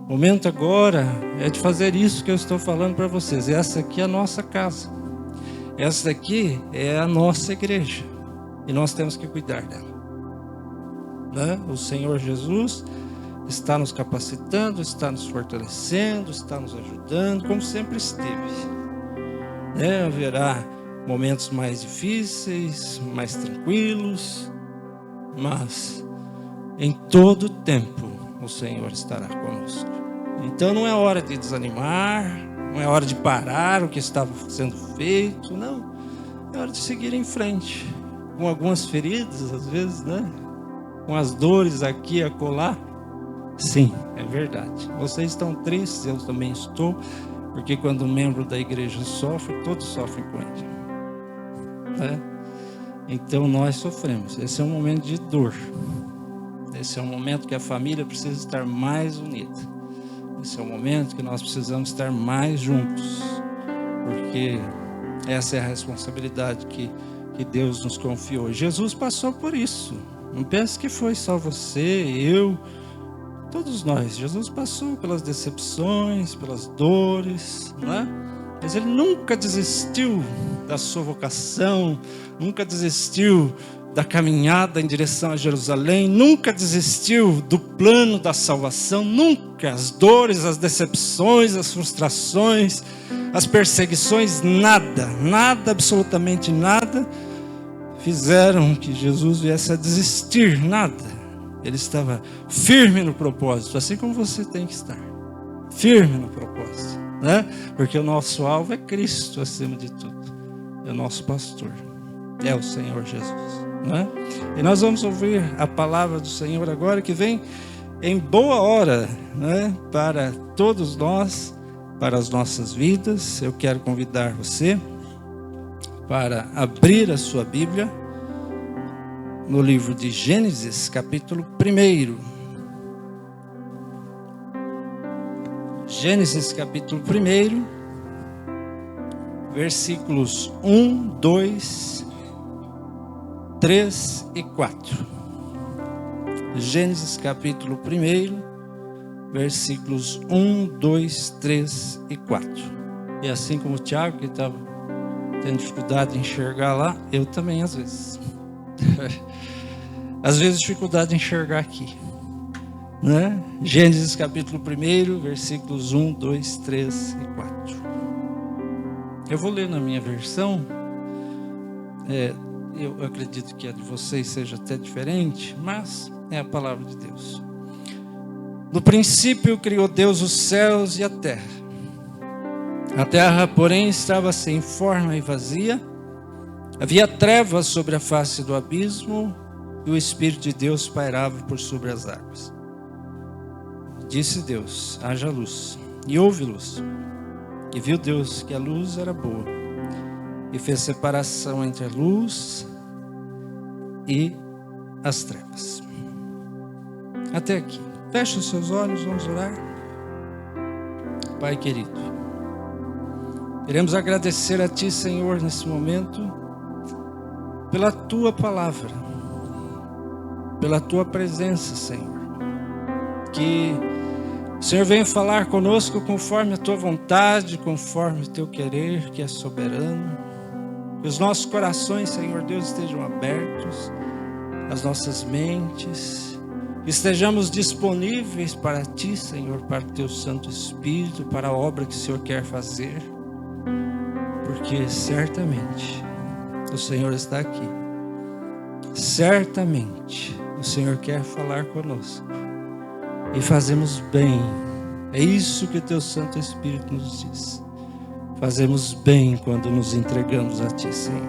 E: O momento agora é de fazer isso que eu estou falando para vocês. Essa aqui é a nossa casa. Essa aqui é a nossa igreja. E nós temos que cuidar dela, né? O Senhor Jesus está nos capacitando, está nos fortalecendo, está nos ajudando, como sempre esteve, né? Haverá momentos mais difíceis, mais tranquilos, mas em todo tempo o Senhor estará conosco. Então não é hora de desanimar, não é hora de parar o que estava sendo feito, não. É hora de seguir em frente, com algumas feridas às vezes, né? Com as dores aqui e acolá. Sim, é verdade. Vocês estão tristes, eu também estou, porque quando um membro da igreja sofre, todos sofrem com ele, né? Então nós sofremos. Esse é um momento de dor. Esse é um momento que a família precisa estar mais unida. Esse é um momento que nós precisamos estar mais juntos, porque essa é a responsabilidade que Deus nos confiou. Jesus passou por isso. Não pense que foi só você, eu, todos nós. Jesus passou pelas decepções, pelas dores, né? Mas ele nunca desistiu da sua vocação, nunca desistiu da caminhada em direção a Jerusalém, nunca desistiu do plano da salvação, nunca. As dores, as decepções, as frustrações, as perseguições, nada, absolutamente nada, fizeram que Jesus viesse a desistir, nada. Ele estava firme no propósito, assim como você tem que estar, firme no propósito, né? Porque o nosso alvo é Cristo acima de tudo, é o nosso pastor, é o Senhor Jesus, né? E nós vamos ouvir a palavra do Senhor agora, que vem em boa hora, né? Para todos nós, para as nossas vidas. Eu quero convidar você para abrir a sua Bíblia no livro de Gênesis, capítulo 1. Gênesis, capítulo 1, versículos 1, 2, 3 e 4. Gênesis, capítulo 1, versículos 1, 2, 3 e 4. E assim como o Tiago, que estava tendo dificuldade de enxergar lá, eu também às vezes. Às vezes dificuldade de enxergar aqui, né? Gênesis capítulo 1, versículos 1, 2, 3 e 4. Eu vou ler na minha versão. Eu acredito que a de vocês seja até diferente, mas é a palavra de Deus. No princípio criou Deus os céus e a terra. A terra, porém, estava sem forma e vazia. Havia trevas sobre a face do abismo, e o Espírito de Deus pairava por sobre as águas. Disse Deus: haja luz, e houve luz. E viu Deus que a luz era boa, e fez separação entre a luz e as trevas. Até aqui. Feche os seus olhos, vamos orar. Pai querido, queremos agradecer a Ti, Senhor, nesse momento, pela Tua palavra, pela Tua presença, Senhor. Que o Senhor venha falar conosco conforme a Tua vontade, conforme o Teu querer, que é soberano. Que os nossos corações, Senhor Deus, estejam abertos, as nossas mentes, que estejamos disponíveis para Ti, Senhor, para o Teu Santo Espírito, para a obra que o Senhor quer fazer. Porque certamente o Senhor está aqui. Certamente o Senhor quer falar conosco. E fazemos bem. É isso que o Teu Santo Espírito nos diz. Fazemos bem quando nos entregamos a Ti, Senhor.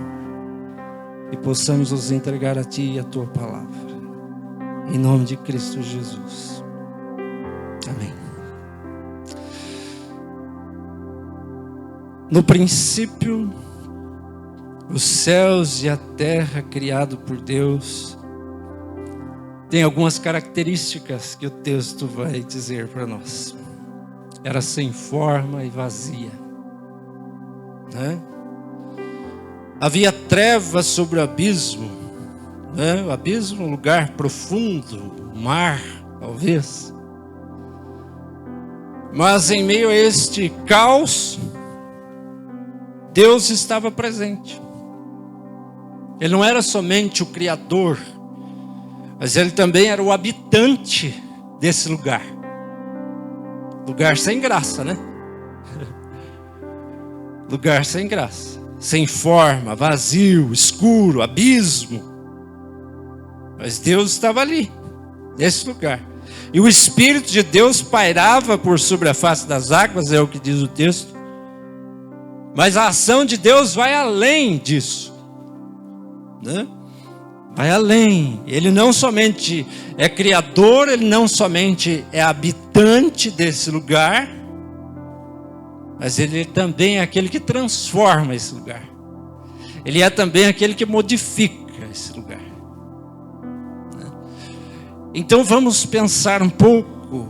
E: e possamos nos entregar a Ti e a Tua palavra. Em nome de Cristo Jesus. Amém. No princípio, os céus e a terra criado por Deus tem algumas características que o texto vai dizer para nós. Era sem forma e vazia, né? Havia trevas sobre o abismo, né? O abismo, um lugar profundo, mar, talvez. Mas em meio a este caos, Deus estava presente. Ele não era somente o Criador, mas Ele também era o habitante desse lugar. Lugar sem graça, né? Lugar sem graça, sem forma, vazio, escuro, abismo. Mas Deus estava ali, nesse lugar. E o Espírito de Deus pairava por sobre a face das águas, é o que diz o texto. Mas a ação de Deus vai além disso, né? Vai além. Ele não somente é criador, Ele não somente é habitante desse lugar, mas Ele também é aquele que transforma esse lugar. Ele é também aquele que modifica esse lugar. Então vamos pensar um pouco,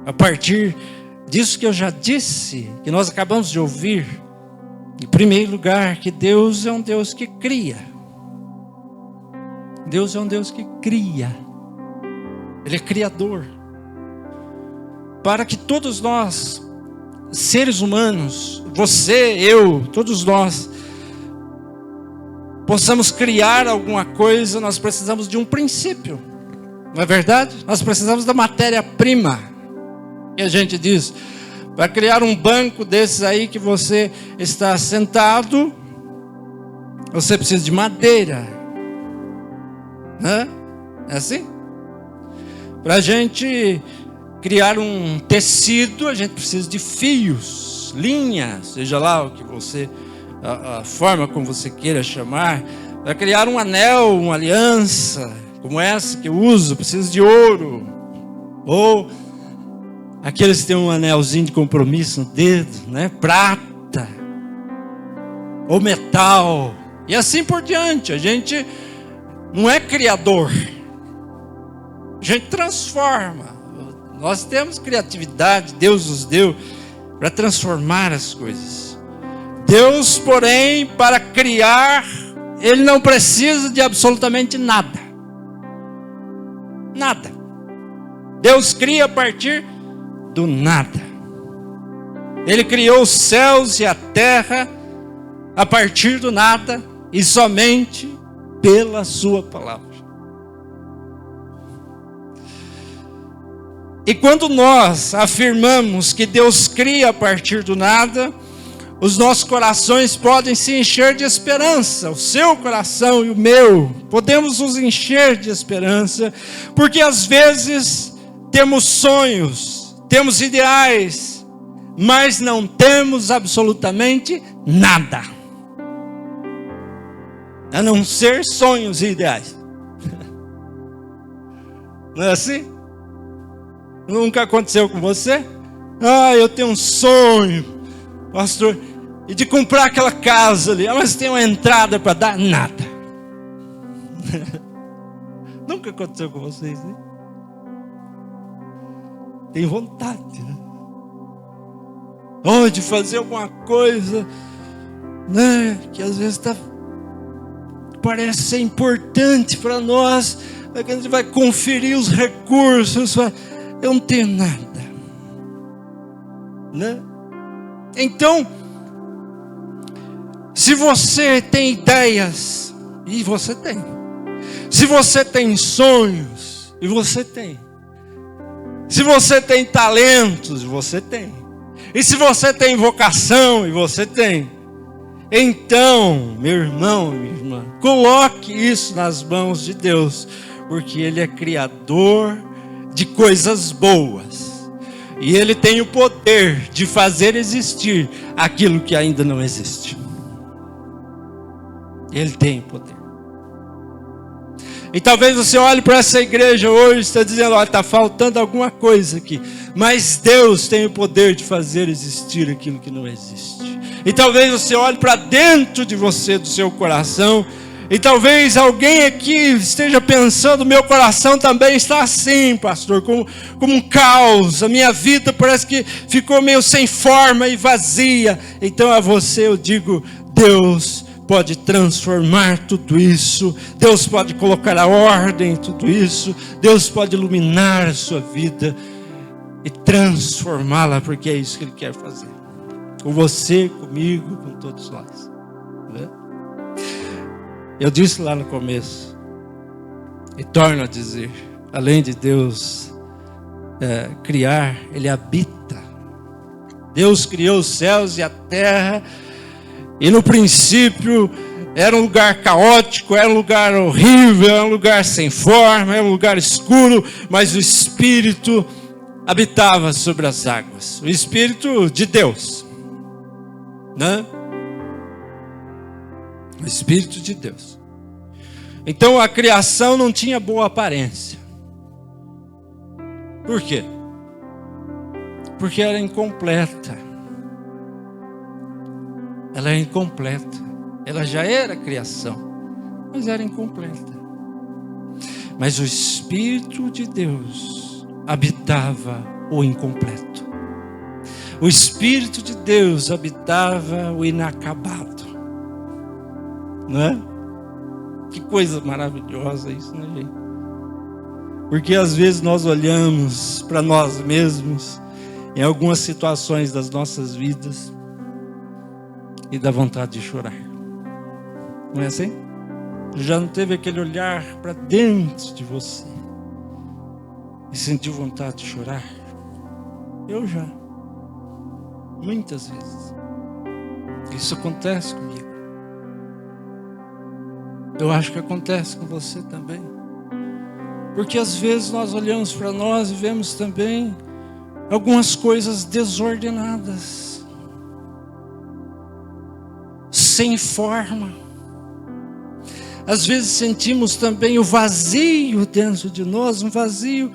E: a partir disso que eu já disse, que nós acabamos de ouvir. Em primeiro lugar, que Deus é um Deus que cria. Deus é um Deus que cria. Ele é criador. Para que todos nós, seres humanos, você, eu, todos nós, possamos criar alguma coisa, nós precisamos de um princípio. Não é verdade? Nós precisamos da matéria-prima. E a gente diz, para criar um banco desses aí que você está sentado, você precisa de madeira. Né? É assim? Para a gente criar um tecido, a gente precisa de fios, linhas, seja lá o que você, a forma como você queira chamar. Para criar um anel, uma aliança, como essa que eu uso, precisa de ouro. Ou aqueles que têm um anelzinho de compromisso no dedo, né? Prata. Ou metal. E assim por diante. A gente não é criador. A gente transforma. Nós temos criatividade, Deus nos deu para transformar as coisas. Deus, porém, para criar, Ele não precisa de absolutamente nada. Nada. Deus cria a partir do nada. Ele criou os céus e a terra a partir do nada e somente pela sua palavra. E quando nós afirmamos que Deus cria a partir do nada, os nossos corações podem se encher de esperança. O seu coração e o meu, podemos nos encher de esperança, porque às vezes temos sonhos, temos ideais, mas não temos absolutamente nada, a não ser sonhos e ideais. Não é assim? Nunca aconteceu com você? Eu tenho um sonho, pastor, e de comprar aquela casa ali, mas tem uma entrada para dar, nada. Nunca aconteceu com vocês, né? Tem vontade, né? De fazer alguma coisa, né? Que às vezes parece ser importante para nós, a gente vai conferir os recursos, eu não tenho nada, né? Então, se você tem ideias, e você tem, se você tem sonhos, e você tem, se você tem talentos, você tem, e se você tem vocação, e você tem, então, meu irmão, minha irmã, coloque isso nas mãos de Deus, porque Ele é criador de coisas boas, e Ele tem o poder de fazer existir aquilo que ainda não existe. Ele tem o poder. E talvez você olhe para essa igreja hoje e está dizendo, olha, está faltando alguma coisa aqui. Mas Deus tem o poder de fazer existir aquilo que não existe. E talvez você olhe para dentro de você, do seu coração, e talvez alguém aqui esteja pensando, meu coração também está assim, pastor, como um caos. A minha vida parece que ficou meio sem forma e vazia. Então a você eu digo, Deus pode transformar tudo isso. Deus pode colocar a ordem em tudo isso. Deus pode iluminar a sua vida e transformá-la, porque é isso que Ele quer fazer. Com você, comigo, com todos nós. Né? Eu disse lá no começo, e torno a dizer, além de Deus criar, Ele habita. Deus criou os céus e a terra, e no princípio era um lugar caótico, era um lugar horrível, era um lugar sem forma, era um lugar escuro, mas o Espírito habitava sobre as águas. O Espírito de Deus, né? O Espírito de Deus. Então a criação não tinha boa aparência. Por quê? Porque era incompleta. Ela era incompleta. Ela já era criação, mas era incompleta. Mas o Espírito de Deus habitava o incompleto. O Espírito de Deus habitava o inacabado. Não é? Que coisa maravilhosa isso, né, gente? Porque às vezes nós olhamos para nós mesmos em algumas situações das nossas vidas e dá vontade de chorar. Não é assim? Já não teve aquele olhar para dentro de você e sentiu vontade de chorar? Eu já. Muitas vezes. Isso acontece comigo. Eu acho que acontece com você também. Porque às vezes nós olhamos para nós e vemos também algumas coisas desordenadas, sem forma. Às vezes sentimos também o vazio dentro de nós. Um vazio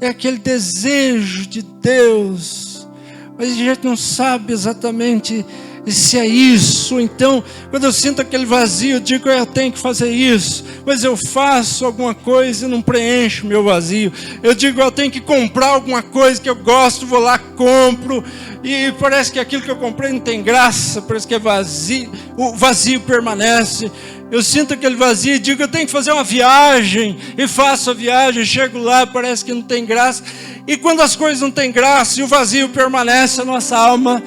E: é aquele desejo de Deus, mas a gente não sabe exatamente se é isso. Então, quando eu sinto aquele vazio, eu digo, eu tenho que fazer isso, mas eu faço alguma coisa e não preencho o meu vazio. Eu digo, eu tenho que comprar alguma coisa que eu gosto, vou lá, compro, e parece que aquilo que eu comprei não tem graça, parece que é vazio, o vazio permanece. Eu sinto aquele vazio e digo, eu tenho que fazer uma viagem, e faço a viagem, chego lá, parece que não tem graça. E quando as coisas não têm graça e o vazio permanece, a nossa alma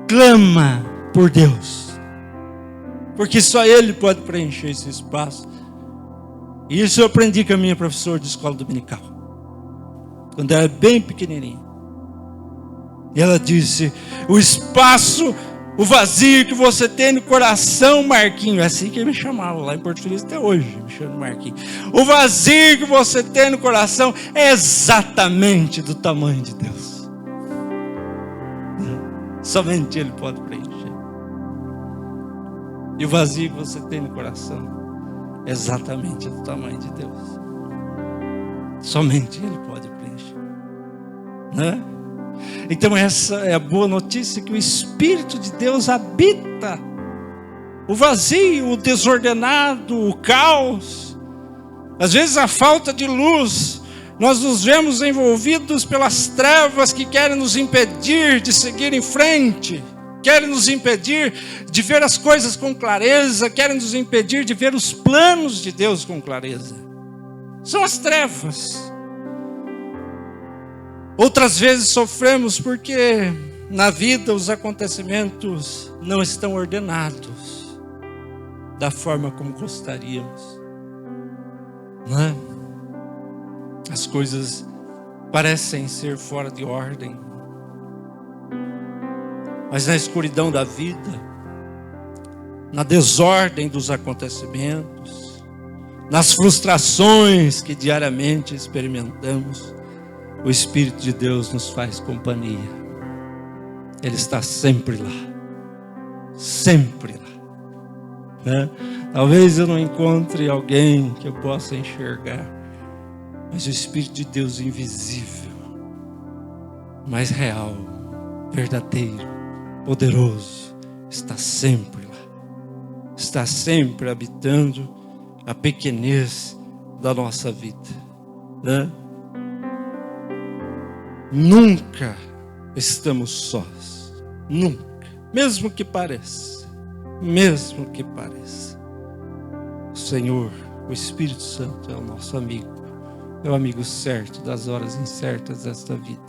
E: clama por Deus, porque só Ele pode preencher esse espaço. E isso eu aprendi com a minha professora de escola dominical, quando ela era bem pequenininha. E ela disse, o espaço, o vazio que você tem no coração, Marquinho, é assim que ele me chamava lá em Porto Feliz até hoje, me chama Marquinho. O vazio que você tem no coração é exatamente do tamanho de Deus. Somente Ele pode preencher. E o vazio que você tem no coração é exatamente do tamanho de Deus. Somente Ele pode preencher, né? Então essa é a boa notícia, que o Espírito de Deus habita o vazio, o desordenado, o caos. Às vezes a falta de luz, nós nos vemos envolvidos pelas trevas que querem nos impedir de seguir em frente, querem nos impedir de ver as coisas com clareza, querem nos impedir de ver os planos de Deus com clareza. São as trevas. Outras vezes sofremos porque na vida os acontecimentos não estão ordenados da forma como gostaríamos, não é? As coisas parecem ser fora de ordem, mas na escuridão da vida, na desordem dos acontecimentos, nas frustrações que diariamente experimentamos, o Espírito de Deus nos faz companhia. Ele está sempre lá, né? Talvez eu não encontre alguém que eu possa enxergar, mas o Espírito de Deus invisível, mais real, verdadeiro, poderoso, está sempre lá. Está sempre habitando a pequenez da nossa vida, né? Nunca estamos sós, nunca, mesmo que pareça, o Senhor, o Espírito Santo é o nosso amigo, é o amigo certo das horas incertas desta vida,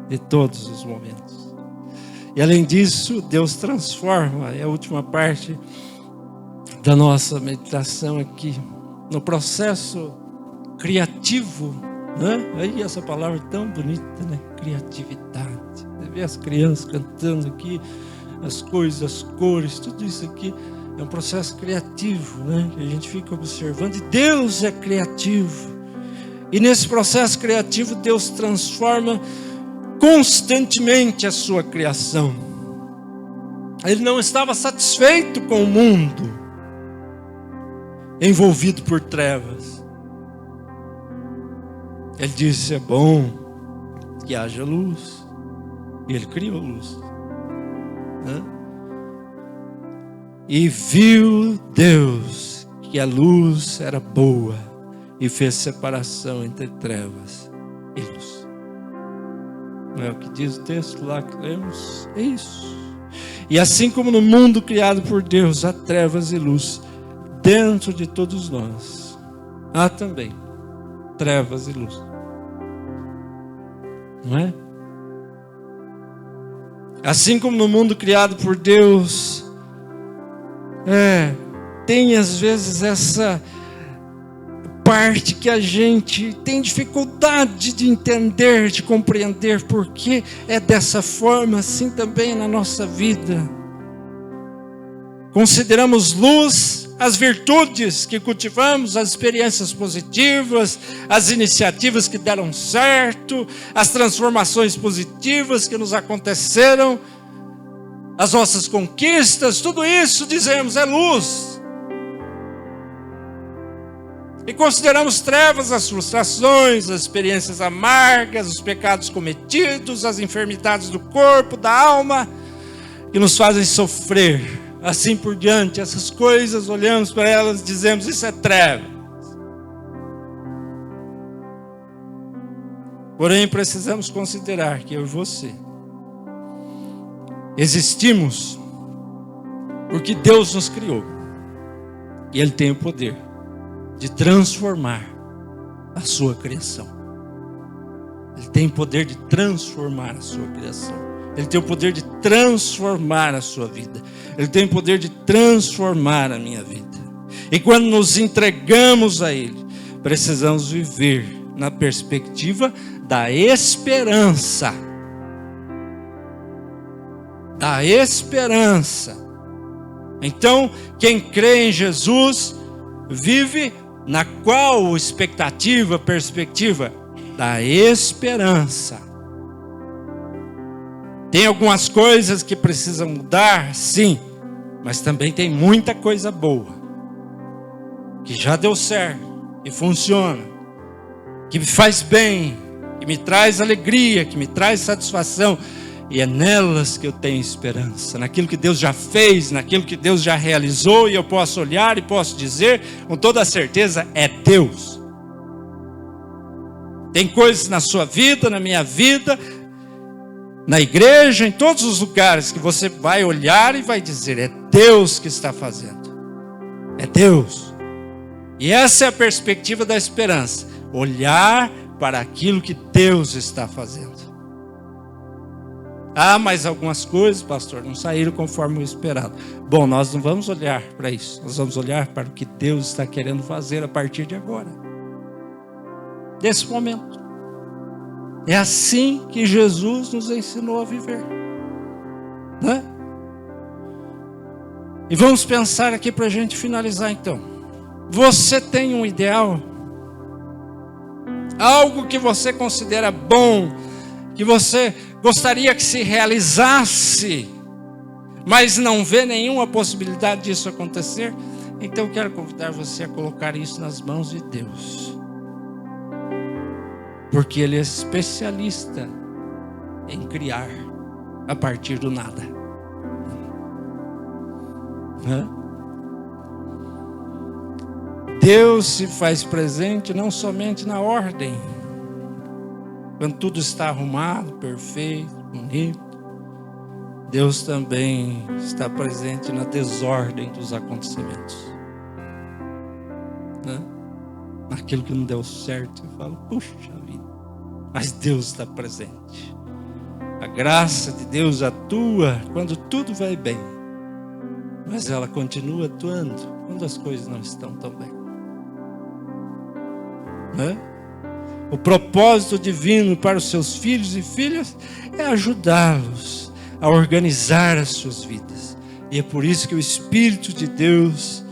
E: de todos os momentos. E além disso, Deus transforma, é a última parte da nossa meditação aqui, no processo criativo, né? Aí essa palavra tão bonita, né? Criatividade. Você vê as crianças cantando aqui, as coisas, as cores, tudo isso aqui é um processo criativo, né? Que a gente fica observando, e Deus é criativo. E nesse processo criativo, Deus transforma constantemente a sua criação. Ele não estava satisfeito com o mundo envolvido por trevas. Ele disse: é bom que haja luz. E ele criou luz, né? E viu Deus que a luz era boa, e fez separação entre trevas e luz. Não é o que diz o texto lá que lemos? É isso. E assim como no mundo criado por Deus há trevas e luz, dentro de todos nós há também trevas e luz, não é? Assim como no mundo criado por Deus, tem às vezes essa parte que a gente tem dificuldade de entender, de compreender porque é dessa forma, assim também na nossa vida. Consideramos luz as virtudes que cultivamos, as experiências positivas, as iniciativas que deram certo, as transformações positivas que nos aconteceram, as nossas conquistas, tudo isso dizemos é luz. E consideramos trevas as frustrações, as experiências amargas, os pecados cometidos, as enfermidades do corpo, da alma, que nos fazem sofrer. Assim por diante, essas coisas, olhamos para elas e dizemos: isso é treva. Porém, precisamos considerar que eu e você existimos porque Deus nos criou. E Ele tem o poder de transformar a sua criação. Ele tem o poder de transformar a sua criação. Ele tem o poder de transformar a sua vida. Ele tem o poder de transformar a minha vida. E quando nos entregamos a Ele, precisamos viver na perspectiva da esperança. Da esperança. Então, quem crê em Jesus, vive na qual expectativa, perspectiva? Da esperança. Tem algumas coisas que precisam mudar, sim, mas também tem muita coisa boa, que já deu certo, que funciona, que me faz bem, que me traz alegria, que me traz satisfação, e é nelas que eu tenho esperança, naquilo que Deus já fez, naquilo que Deus já realizou, e eu posso olhar e posso dizer com toda certeza: é Deus. Tem coisas na sua vida, na minha vida, na igreja, em todos os lugares que você vai olhar e vai dizer: é Deus que está fazendo. É Deus. E essa é a perspectiva da esperança. Olhar para aquilo que Deus está fazendo. Ah, mas algumas coisas, pastor, não saíram conforme o esperado. Bom, nós não vamos olhar para isso. Nós vamos olhar para o que Deus está querendo fazer a partir de agora. Desse momento. É assim que Jesus nos ensinou a viver, né? E vamos pensar aqui para a gente finalizar então. Você tem um ideal? Algo que você considera bom, que você gostaria que se realizasse, mas não vê nenhuma possibilidade disso acontecer? Então eu quero convidar você a colocar isso nas mãos de Deus, porque Ele é especialista em criar a partir do nada. Deus se faz presente não somente na ordem, quando tudo está arrumado, perfeito, bonito. Deus também está presente na desordem dos acontecimentos. Naquilo que não deu certo, você fala, puxa vida, mas Deus está presente. A graça de Deus atua quando tudo vai bem, mas ela continua atuando quando as coisas não estão tão bem. O propósito divino para os seus filhos e filhas é ajudá-los a organizar as suas vidas. E é por isso que o Espírito de Deus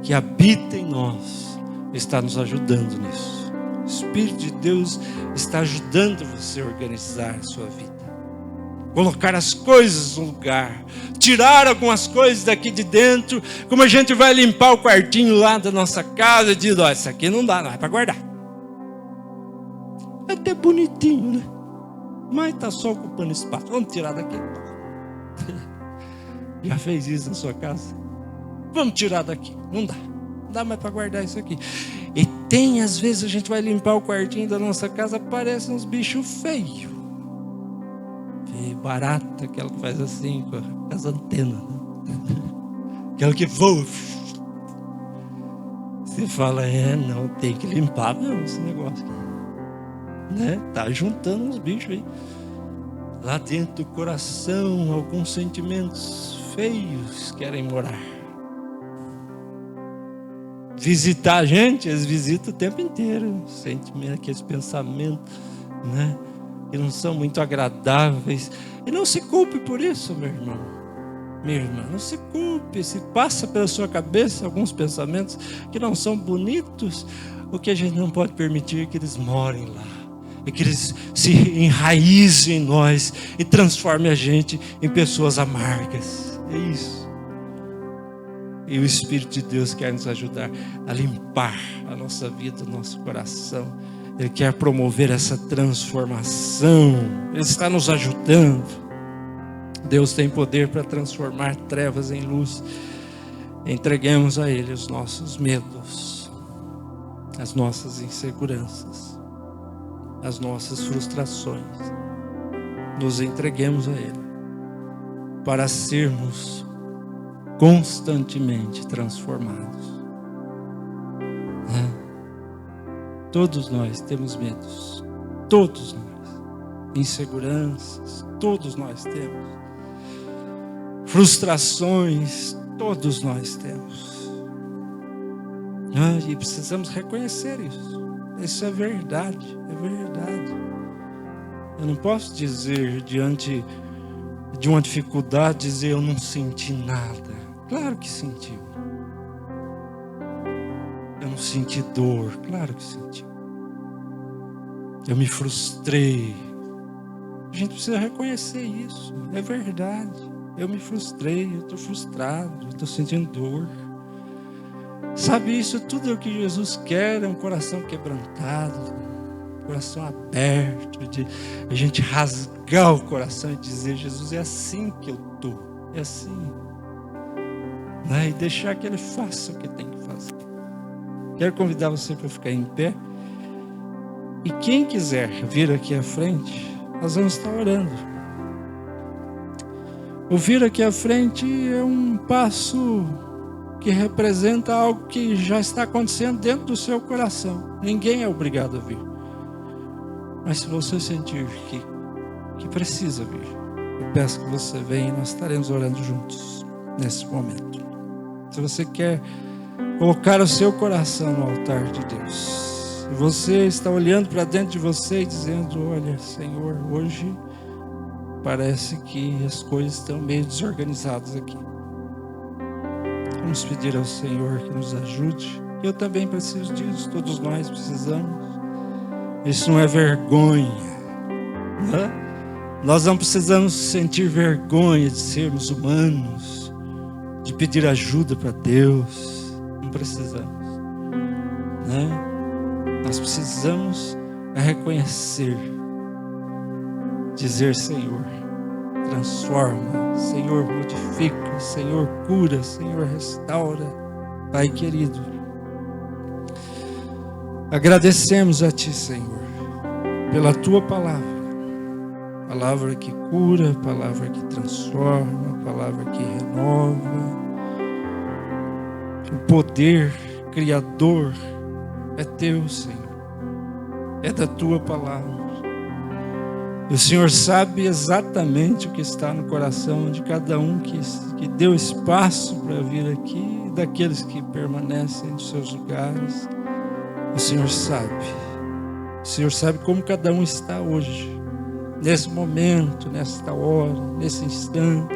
E: que habita em nós está nos ajudando nisso. O Espírito de Deus está ajudando você a organizar a sua vida, colocar as coisas no lugar, tirar algumas coisas daqui de dentro, como a gente vai limpar o quartinho lá da nossa casa e diz, ó, isso aqui não dá, não é para guardar. É até bonitinho, né? Mas está só ocupando espaço. Vamos tirar daqui. Já fez isso na sua casa? Vamos tirar daqui. Não dá mais para guardar isso aqui. E tem, às vezes, a gente vai limpar o quartinho da nossa casa, aparecem uns bichos feios. Barata, aquela que faz assim com as antenas, né? Aquela que voa. Você fala, não, tem que limpar mesmo esse negócio, né? Tá juntando uns bichos aí. Lá dentro do coração, alguns sentimentos feios querem morar. Visitar a gente, eles visitam o tempo inteiro. Sentimento, aqueles pensamentos, né? Que não são muito agradáveis. E não se culpe por isso, meu irmão, minha irmã. Não se culpe. Se passa pela sua cabeça alguns pensamentos que não são bonitos, o que a gente não pode permitir é que eles morem lá. E que eles se enraizem em nós e transformem a gente em pessoas amargas. É isso. E o Espírito de Deus quer nos ajudar a limpar a nossa vida, o nosso coração. Ele quer promover essa transformação. Ele está nos ajudando. Deus tem poder para transformar trevas em luz. Entreguemos a Ele os nossos medos, as nossas inseguranças, as nossas frustrações. Nos entreguemos a Ele para sermos constantemente transformados. Todos nós temos medos, todos nós, inseguranças, todos nós temos, frustrações, todos nós temos. E precisamos reconhecer isso. Isso é verdade, é verdade. Eu não posso dizer diante de uma dificuldade, dizer eu não senti nada. Claro que sentiu. Eu não senti dor, claro que senti. Eu me frustrei. A gente precisa reconhecer isso. É verdade. Eu me frustrei, eu estou frustrado, eu estou sentindo dor. Sabe, isso tudo é o que Jesus quer, é um coração quebrantado, um coração aberto, de a gente rasgar o coração e dizer, Jesus, é assim que eu estou, é assim. E deixar que Ele faça o que tem que fazer. Quero convidar você para ficar em pé. E quem quiser vir aqui à frente, nós vamos estar orando. O vir aqui à frente é um passo que representa algo que já está acontecendo dentro do seu coração. Ninguém é obrigado a vir. Mas se você sentir que precisa vir, eu peço que você venha e nós estaremos orando juntos nesse momento. Se você quer colocar o seu coração no altar de Deus, e você está olhando para dentro de você e dizendo, olha, Senhor, hoje parece que as coisas estão meio desorganizadas aqui. Vamos pedir ao Senhor que nos ajude. Eu também preciso disso, todos nós precisamos. Isso não é vergonha, né? Nós não precisamos sentir vergonha de sermos humanos, de pedir ajuda para Deus. precisamos, né? Nós precisamos reconhecer, dizer: Senhor, transforma, Senhor, modifica, Senhor, cura, Senhor, restaura. Pai querido, agradecemos a Ti, Senhor, pela Tua palavra. Palavra que cura, palavra que transforma, palavra que renova. O poder criador é Teu, Senhor. É da Tua palavra. E o Senhor sabe exatamente o que está no coração de cada um que deu espaço para vir aqui, e daqueles que permanecem nos seus lugares. O Senhor sabe. O Senhor sabe como cada um está hoje, nesse momento, nesta hora, nesse instante.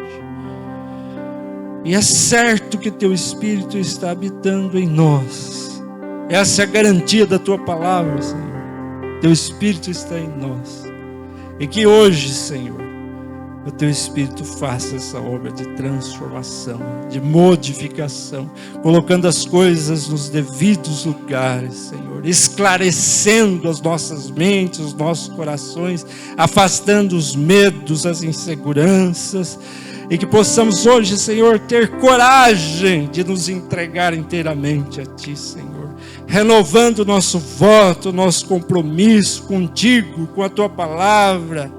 E: E é certo que Teu Espírito está habitando em nós. Essa é a garantia da Tua palavra, Senhor. Teu Espírito está em nós. E que hoje, Senhor, o Teu Espírito faça essa obra de transformação, de modificação, colocando as coisas nos devidos lugares, Senhor, esclarecendo as nossas mentes, os nossos corações, afastando os medos, as inseguranças, e que possamos hoje, Senhor, ter coragem de nos entregar inteiramente a Ti, Senhor, renovando o nosso voto, o nosso compromisso contigo, com a Tua palavra,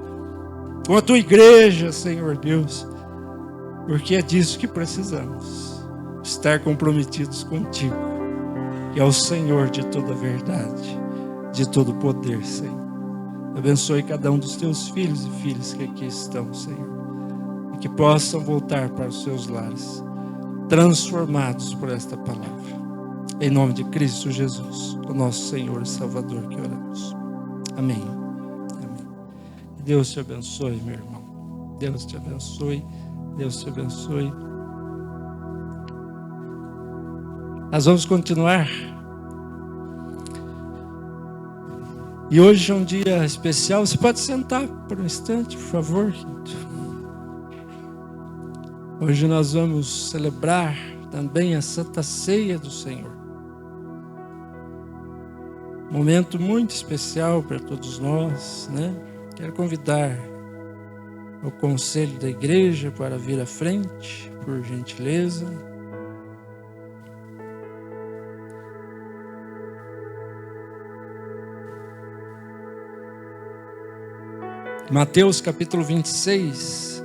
E: com a Tua igreja, Senhor Deus, porque é disso que precisamos, estar comprometidos contigo, que é o Senhor de toda a verdade, de todo o poder, Senhor. Abençoe cada um dos Teus filhos e filhas que aqui estão, Senhor, e que possam voltar para os seus lares, transformados por esta palavra. Em nome de Cristo Jesus, o nosso Senhor e Salvador, que oramos. Amém. Amém. Deus te abençoe, meu irmão. Deus te abençoe. Deus te abençoe. Nós vamos continuar. E hoje é um dia especial. Você pode sentar por um instante, por favor, querido. Hoje nós vamos celebrar também a Santa Ceia do Senhor. Momento muito especial para todos nós, né? Quero convidar o conselho da igreja para vir à frente, por gentileza. Mateus capítulo 26,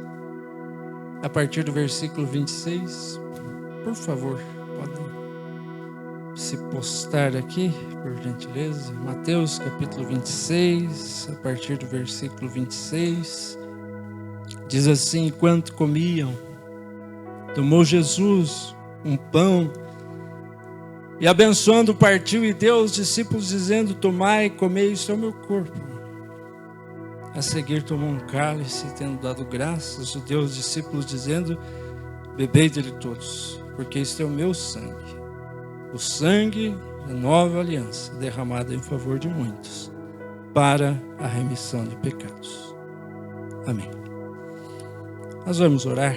E: a partir do versículo 26, por favor, podem se postar aqui, por gentileza. Mateus capítulo 26, a partir do versículo 26, diz assim: enquanto comiam, tomou Jesus um pão e abençoando partiu e deu aos discípulos dizendo: tomai e comei, isto é o meu corpo. A seguir tomou um cálice e tendo dado graças, o deu aos discípulos dizendo: bebei dele todos, porque este é o meu sangue, o sangue da nova aliança, derramado em favor de muitos, para a remissão de pecados. Amém. Nós vamos orar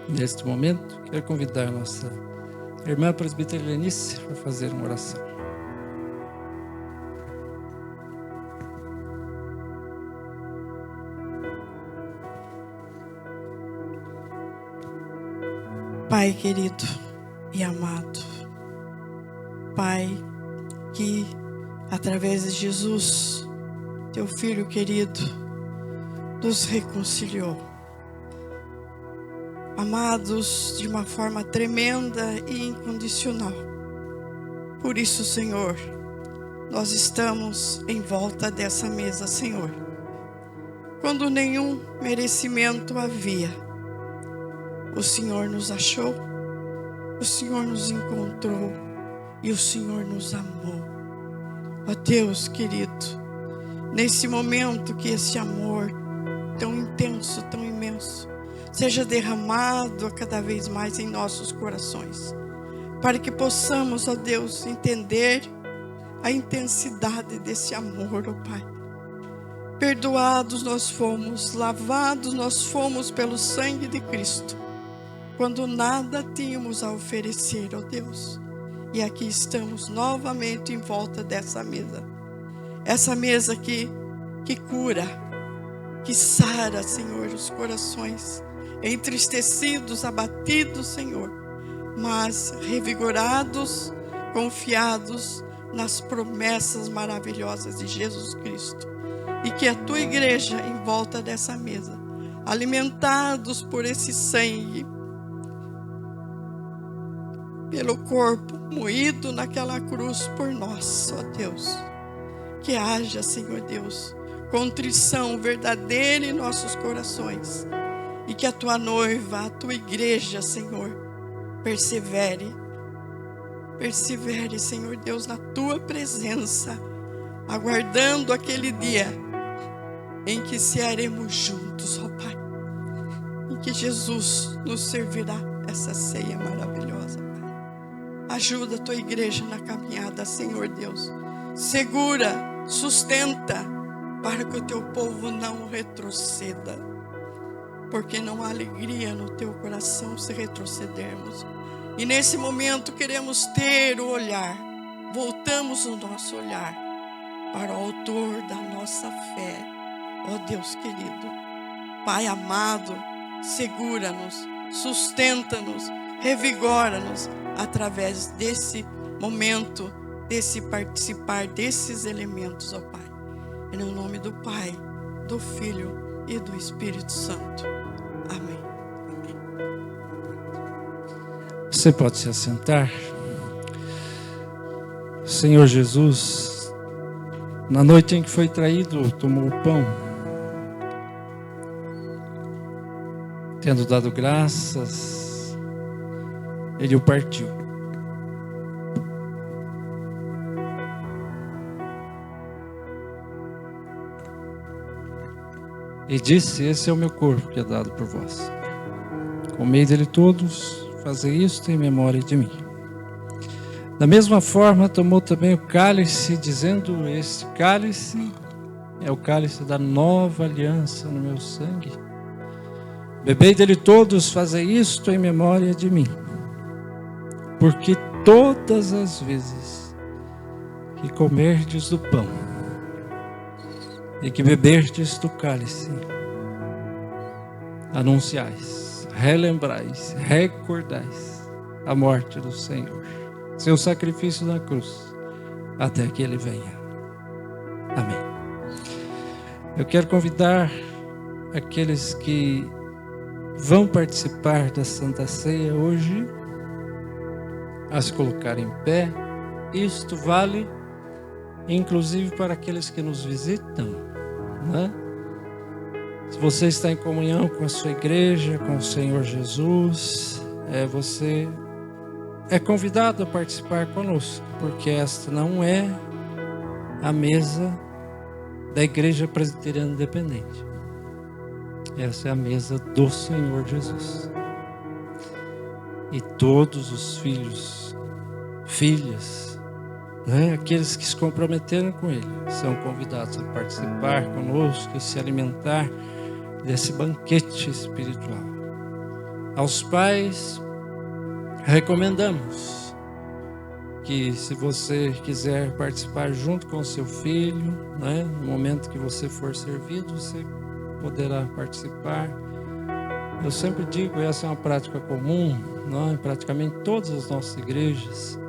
E: neste momento. Quero convidar a nossa irmã presbítera Lenice para fazer uma oração.
F: Pai querido e amado, Pai que através de Jesus, Teu Filho querido, nos reconciliou. Amados de uma forma tremenda e incondicional. Por isso, Senhor, nós estamos em volta dessa mesa, Senhor. Quando nenhum merecimento havia, o Senhor nos achou, o Senhor nos encontrou e o Senhor nos amou. Ó Deus querido, nesse momento que esse amor tão intenso, tão imenso, seja derramado a cada vez mais em nossos corações, para que possamos, ó Deus, entender a intensidade desse amor, ó Pai. Perdoados nós fomos, lavados nós fomos pelo sangue de Cristo, quando nada tínhamos a oferecer, ó Deus. E aqui estamos novamente em volta dessa mesa. Essa mesa que cura, que sara, Senhor, os corações entristecidos, abatidos, Senhor, mas revigorados, confiados nas promessas maravilhosas de Jesus Cristo. E que a tua igreja em volta dessa mesa, alimentados por esse sangue, pelo corpo moído naquela cruz por nós, ó Deus, que haja, Senhor Deus, contrição verdadeira em nossos corações, e que a tua noiva, a tua igreja, Senhor, persevere, Senhor Deus, na tua presença, aguardando aquele dia em que cearemos juntos, ó Pai, em que Jesus nos servirá essa ceia maravilhosa, Pai. Ajuda a tua igreja na caminhada, Senhor Deus. Segura, sustenta, para que o teu povo não retroceda, porque não há alegria no teu coração se retrocedermos. E nesse momento queremos ter o olhar, voltamos o nosso olhar para o autor da nossa fé, ó Deus querido. Pai amado, segura-nos, sustenta-nos, revigora-nos através desse momento, desse participar desses elementos, ó Pai. É no nome do Pai, do Filho e do Espírito Santo. Amém.
E: Você pode se assentar. Senhor Jesus, na noite em que foi traído, tomou o pão, tendo dado graças, ele o partiu. E disse: esse é o meu corpo que é dado por vós. Comei dele todos, fazei isto em memória de mim. Da mesma forma, tomou também o cálice, dizendo: este cálice é o cálice da nova aliança no meu sangue. Bebei dele todos, fazei isto em memória de mim. Porque todas as vezes que comerdes do pão e que beberdes do cálice, anunciais, relembrais, recordais a morte do Senhor, seu sacrifício na cruz, até que ele venha. Amém. Eu quero convidar aqueles que vão participar da Santa Ceia hoje a se colocar em pé. Isto vale inclusive para aqueles que nos visitam, né? Se você está em comunhão com a sua igreja, com o Senhor Jesus, você é convidado a participar conosco, porque esta não é a mesa da Igreja Presbiteriana Independente. Essa é a mesa do Senhor Jesus. E todos os filhos, filhas, né, aqueles que se comprometeram com Ele, são convidados a participar conosco e se alimentar desse banquete espiritual. Aos pais, recomendamos que, se você quiser participar junto com o seu filho, né, no momento que você for servido, você poderá participar. Eu sempre digo, essa é uma prática comum, não, em praticamente todas as nossas igrejas.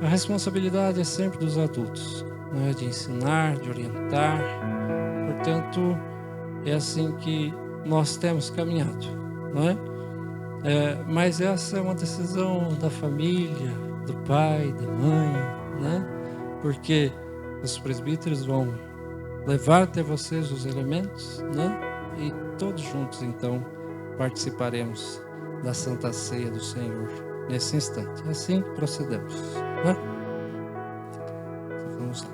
E: A responsabilidade é sempre dos adultos, não é, de ensinar, de orientar. Portanto, é assim que nós temos caminhado, não é? Mas essa é uma decisão da família, do pai, da mãe, né? Porque os presbíteros vão levar até vocês os elementos, né? E todos juntos, então, participaremos da Santa Ceia do Senhor nesse instante. É assim que procedemos, né? Então, vamos lá.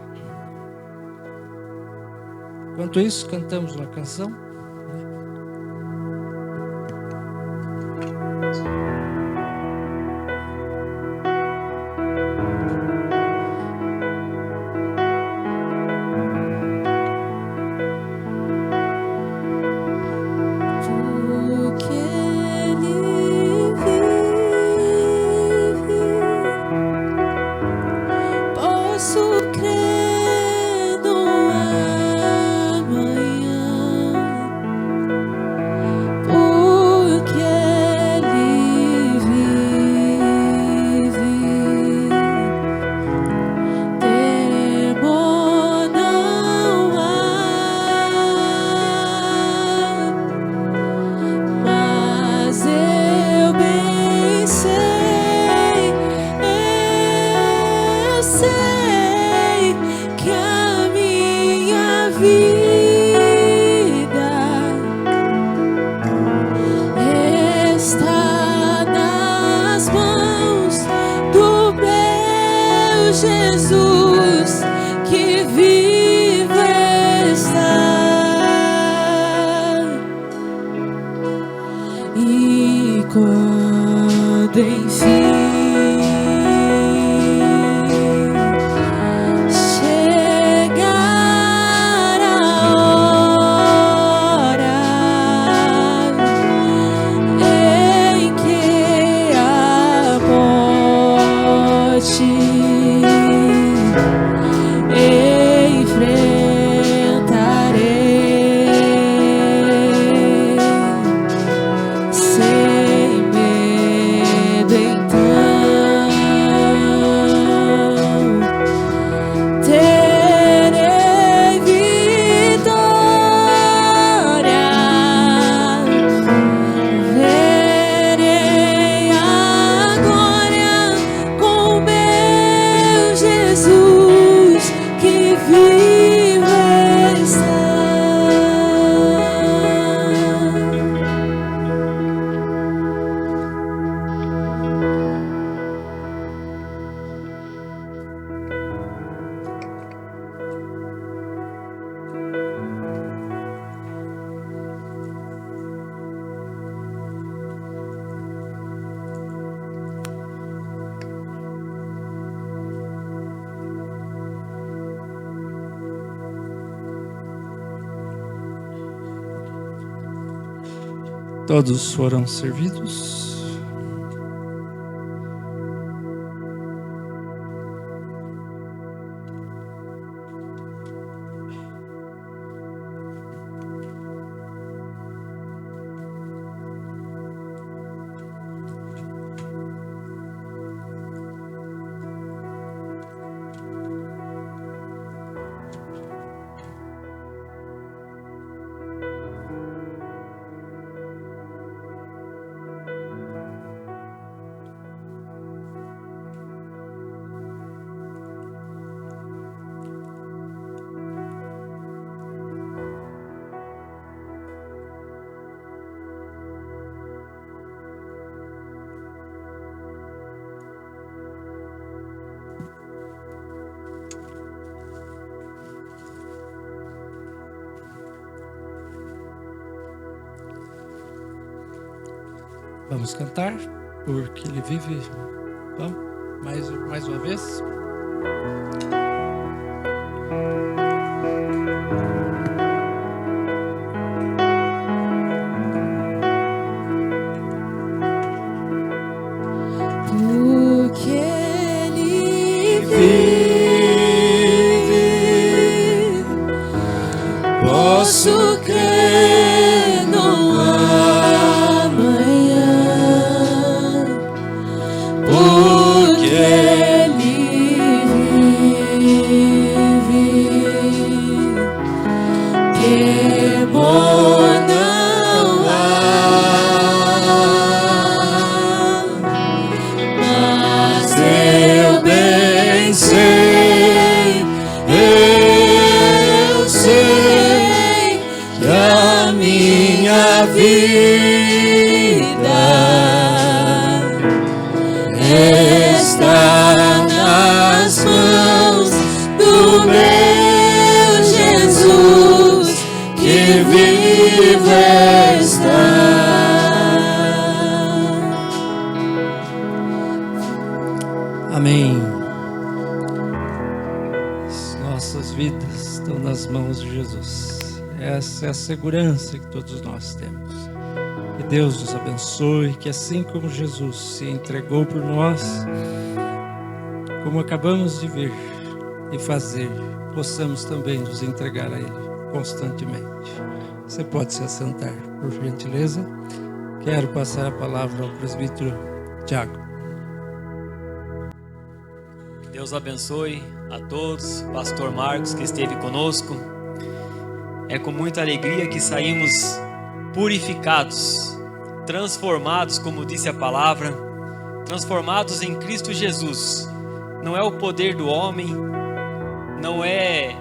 E: Enquanto isso, cantamos uma canção.
D: Porque Ele
E: Todos foram servidos. Vamos cantar, porque Ele vive. Vamos, mais uma vez.
D: Porque Ele vive, posso crer no amanhã. Porque Ele vive, temor não há. Mas eu bem sei, eu sei que a minha vida está nas mãos do meu Jesus, que vivo está.
E: Amém. As nossas vidas estão nas mãos de Jesus. Essa é a segurança que todos nós temos. Que Deus nos abençoe, que assim como Jesus se entregou por nós, como acabamos de ver e fazer, possamos também nos entregar a Ele constantemente. Você pode se assentar, por gentileza. Quero passar a palavra ao presbítero Tiago.
A: Deus abençoe a todos, Pastor Marcos que esteve conosco. É com muita alegria que saímos purificados, transformados, como disse a palavra, transformados em Cristo Jesus. Não é o poder do homem, não é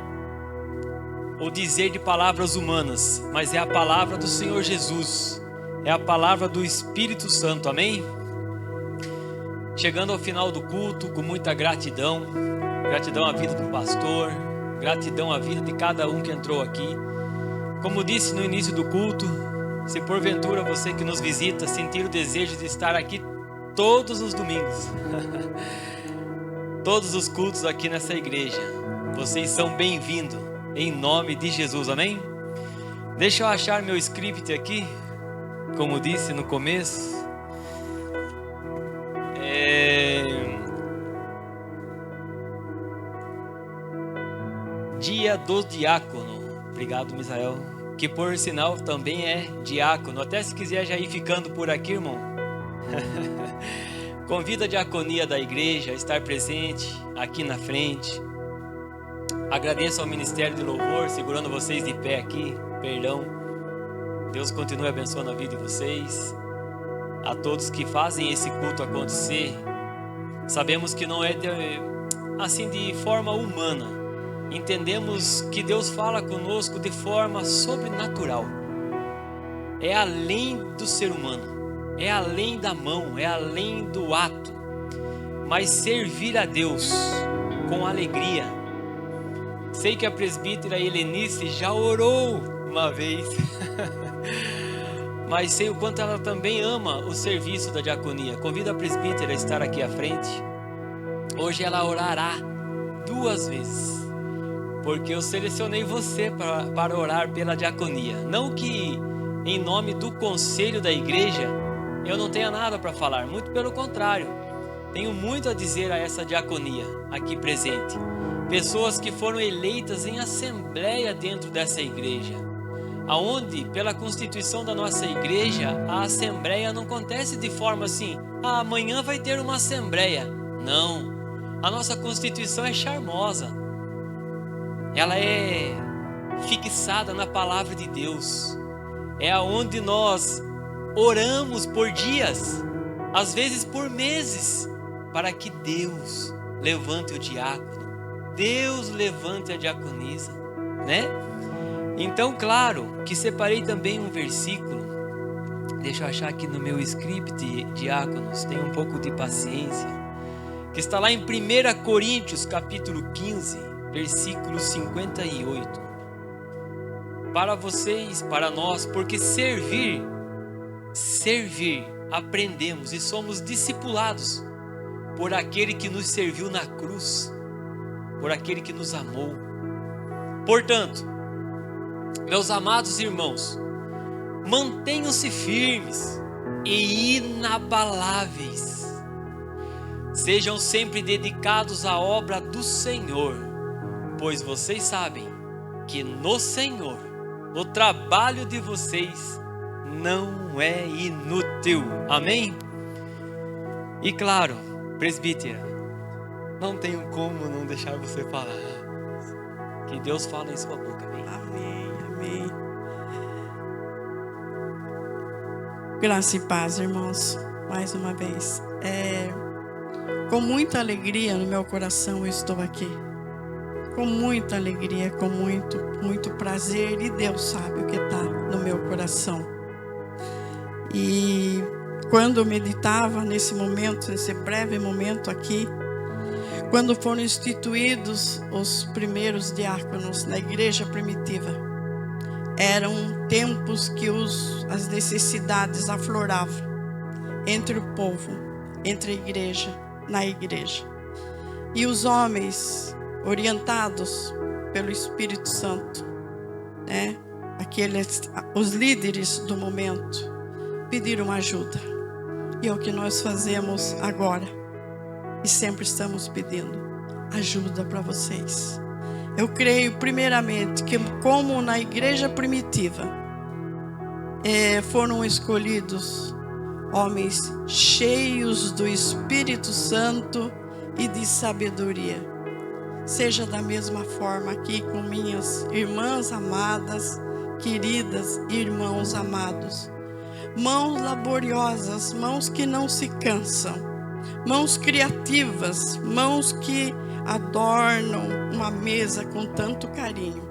A: o dizer de palavras humanas, mas é a palavra do Senhor Jesus, é a palavra do Espírito Santo, amém? Chegando ao final do culto, com muita gratidão, gratidão à vida do pastor, gratidão à vida de cada um que entrou aqui. Como disse no início do culto, se porventura você que nos visita sentir o desejo de estar aqui todos os domingos, todos os cultos aqui nessa igreja, vocês são bem-vindos, em nome de Jesus, amém? Deixa eu achar meu script aqui, como disse no começo. Dia do diácono. Obrigado, Misael, que por sinal também é diácono. Até se quiser já ir ficando por aqui, irmão. Convida a diaconia da igreja a estar presente aqui na frente. Agradeço ao Ministério de Louvor segurando vocês de pé aqui. Perdão. Deus continue abençoando a vida de vocês. A todos que fazem esse culto acontecer, sabemos que não é de forma humana. Entendemos que Deus fala conosco de forma sobrenatural. É além do ser humano, é além da mão, é além do ato. Mas servir a Deus com alegria. Sei que a presbítera Helenice já orou uma vez, mas sei o quanto ela também ama o serviço da diaconia. Convido a presbítera a estar aqui à frente. Hoje ela orará 2 vezes, porque eu selecionei você para orar pela diaconia. Não que em nome do conselho da igreja, eu não tenho nada para falar, muito pelo contrário. Tenho muito a dizer a essa diaconia aqui presente. Pessoas que foram eleitas em assembleia dentro dessa igreja, aonde, pela constituição da nossa igreja, a assembleia não acontece de forma assim, amanhã vai ter uma assembleia. Não, a nossa constituição é charmosa. Ela é fixada na palavra de Deus. É aonde nós oramos por dias, às vezes por meses, para que Deus levante o diácono, Deus levante a diaconisa, né? Então, claro, que separei também um versículo. Deixa eu achar aqui no meu script, diáconos, tenha um pouco de paciência. Que está lá em 1 Coríntios, capítulo 15, versículo 58. Para vocês, para nós, porque servir, aprendemos e somos discipulados por aquele que nos serviu na cruz, por aquele que nos amou. Portanto, meus amados irmãos, mantenham-se firmes e inabaláveis. Sejam sempre dedicados à obra do Senhor, pois vocês sabem que no Senhor, o trabalho de vocês não é inútil. Amém? E claro, presbítera, não tenho como não deixar você falar. Que Deus fale em sua boca. Amém?
F: Amém, amém. Graça e paz, irmãos, mais uma vez. Com muita alegria no meu coração eu estou aqui. Com muita alegria, com muito prazer. E Deus sabe o que está no meu coração. E quando eu meditava nesse momento, nesse breve momento aqui, quando foram instituídos os primeiros diáconos na igreja primitiva, eram tempos que as necessidades afloravam entre o povo, entre a igreja, na igreja. E os homens, orientados pelo Espírito Santo, né, os líderes do momento, pediram ajuda. E é o que nós fazemos agora. E sempre estamos pedindo ajuda para vocês. Eu creio, primeiramente, que como na igreja primitiva, foram escolhidos homens cheios do Espírito Santo e de sabedoria. Seja da mesma forma aqui com minhas irmãs amadas, queridas irmãos amados. Mãos laboriosas, mãos que não se cansam, mãos criativas, mãos que adornam uma mesa com tanto carinho,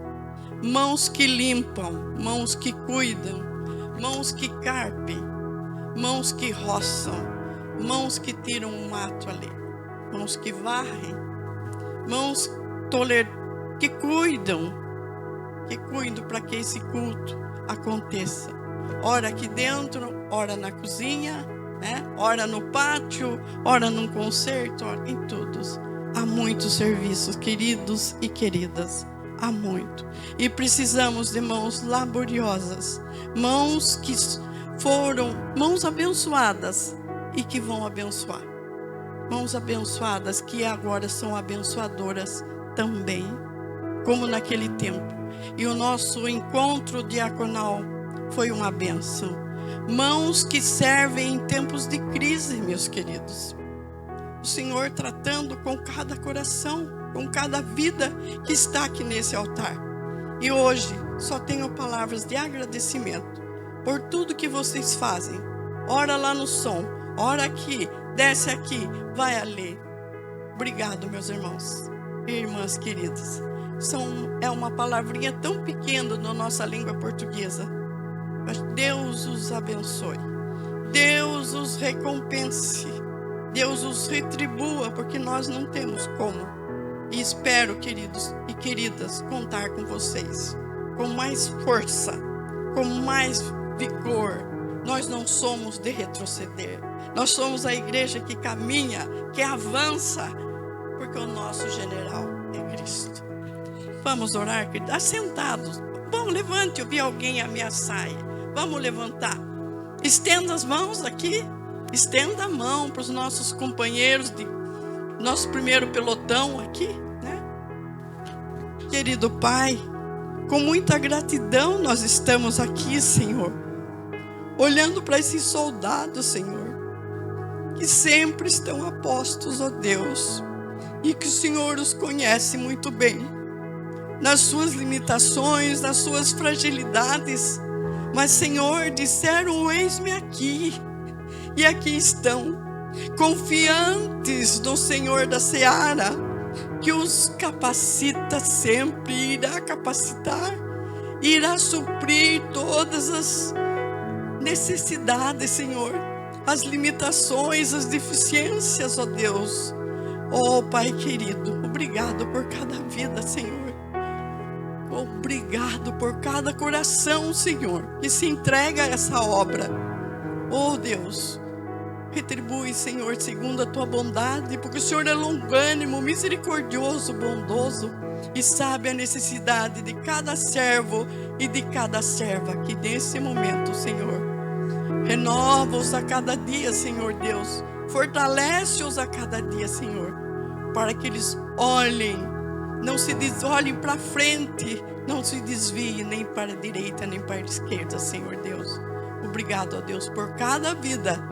F: mãos que limpam, mãos que cuidam, mãos que carpem, mãos que roçam, mãos que tiram um mato ali, mãos que varrem, mãos que cuidam para que esse culto aconteça. Ora aqui dentro, ora na cozinha, né? Ora no pátio, ora num concerto, ora em todos. Há muitos serviços, queridos e queridas, há muito. E precisamos de mãos laboriosas, mãos que foram mãos abençoadas e que vão abençoar. Mãos abençoadas que agora são abençoadoras também, como naquele tempo. E o nosso encontro diaconal foi uma bênção. Mãos que servem em tempos de crise, meus queridos. O Senhor tratando com cada coração, com cada vida que está aqui nesse altar. E hoje só tenho palavras de agradecimento por tudo que vocês fazem. Ora lá no som, ora aqui, desce aqui, vai ali. Obrigado, meus irmãos e irmãs queridas. É uma palavrinha tão pequena na nossa língua portuguesa. Mas Deus os abençoe. Deus os recompense. Deus os retribua, porque nós não temos como. E espero, queridos e queridas, contar com vocês. Com mais força, com mais vigor. Nós não somos de retroceder. Nós somos a igreja que caminha, que avança, porque o nosso general é Cristo. Vamos orar, queridos, assentados. Bom, levante, eu vi alguém ameaçar. Vamos levantar. Estenda as mãos aqui. Estenda a mão para os nossos companheiros de nosso primeiro pelotão aqui, né? Querido Pai, com muita gratidão nós estamos aqui, Senhor, olhando para esses soldados, Senhor, que sempre estão a postos, ó Deus, e que o Senhor os conhece muito bem, nas suas limitações, nas suas fragilidades, mas, Senhor, disseram: eis-me aqui. E aqui estão, confiantes no Senhor da Seara, que os capacita sempre, irá capacitar, irá suprir todas as necessidades, Senhor, as limitações, as deficiências, ó Deus. Ó Pai querido, obrigado por cada vida, Senhor. Obrigado por cada coração, Senhor, que se entrega a essa obra. Oh Deus, retribui, Senhor, segundo a tua bondade, porque o Senhor é longânimo, misericordioso, bondoso, e sabe a necessidade de cada servo e de cada serva aqui nesse momento, Senhor. Renova-os a cada dia, Senhor Deus. Fortalece-os a cada dia, Senhor, para que eles olhem, não se olhem para frente, não se desviem nem para a direita, nem para a esquerda, Senhor Deus. Obrigado, ó Deus, por cada vida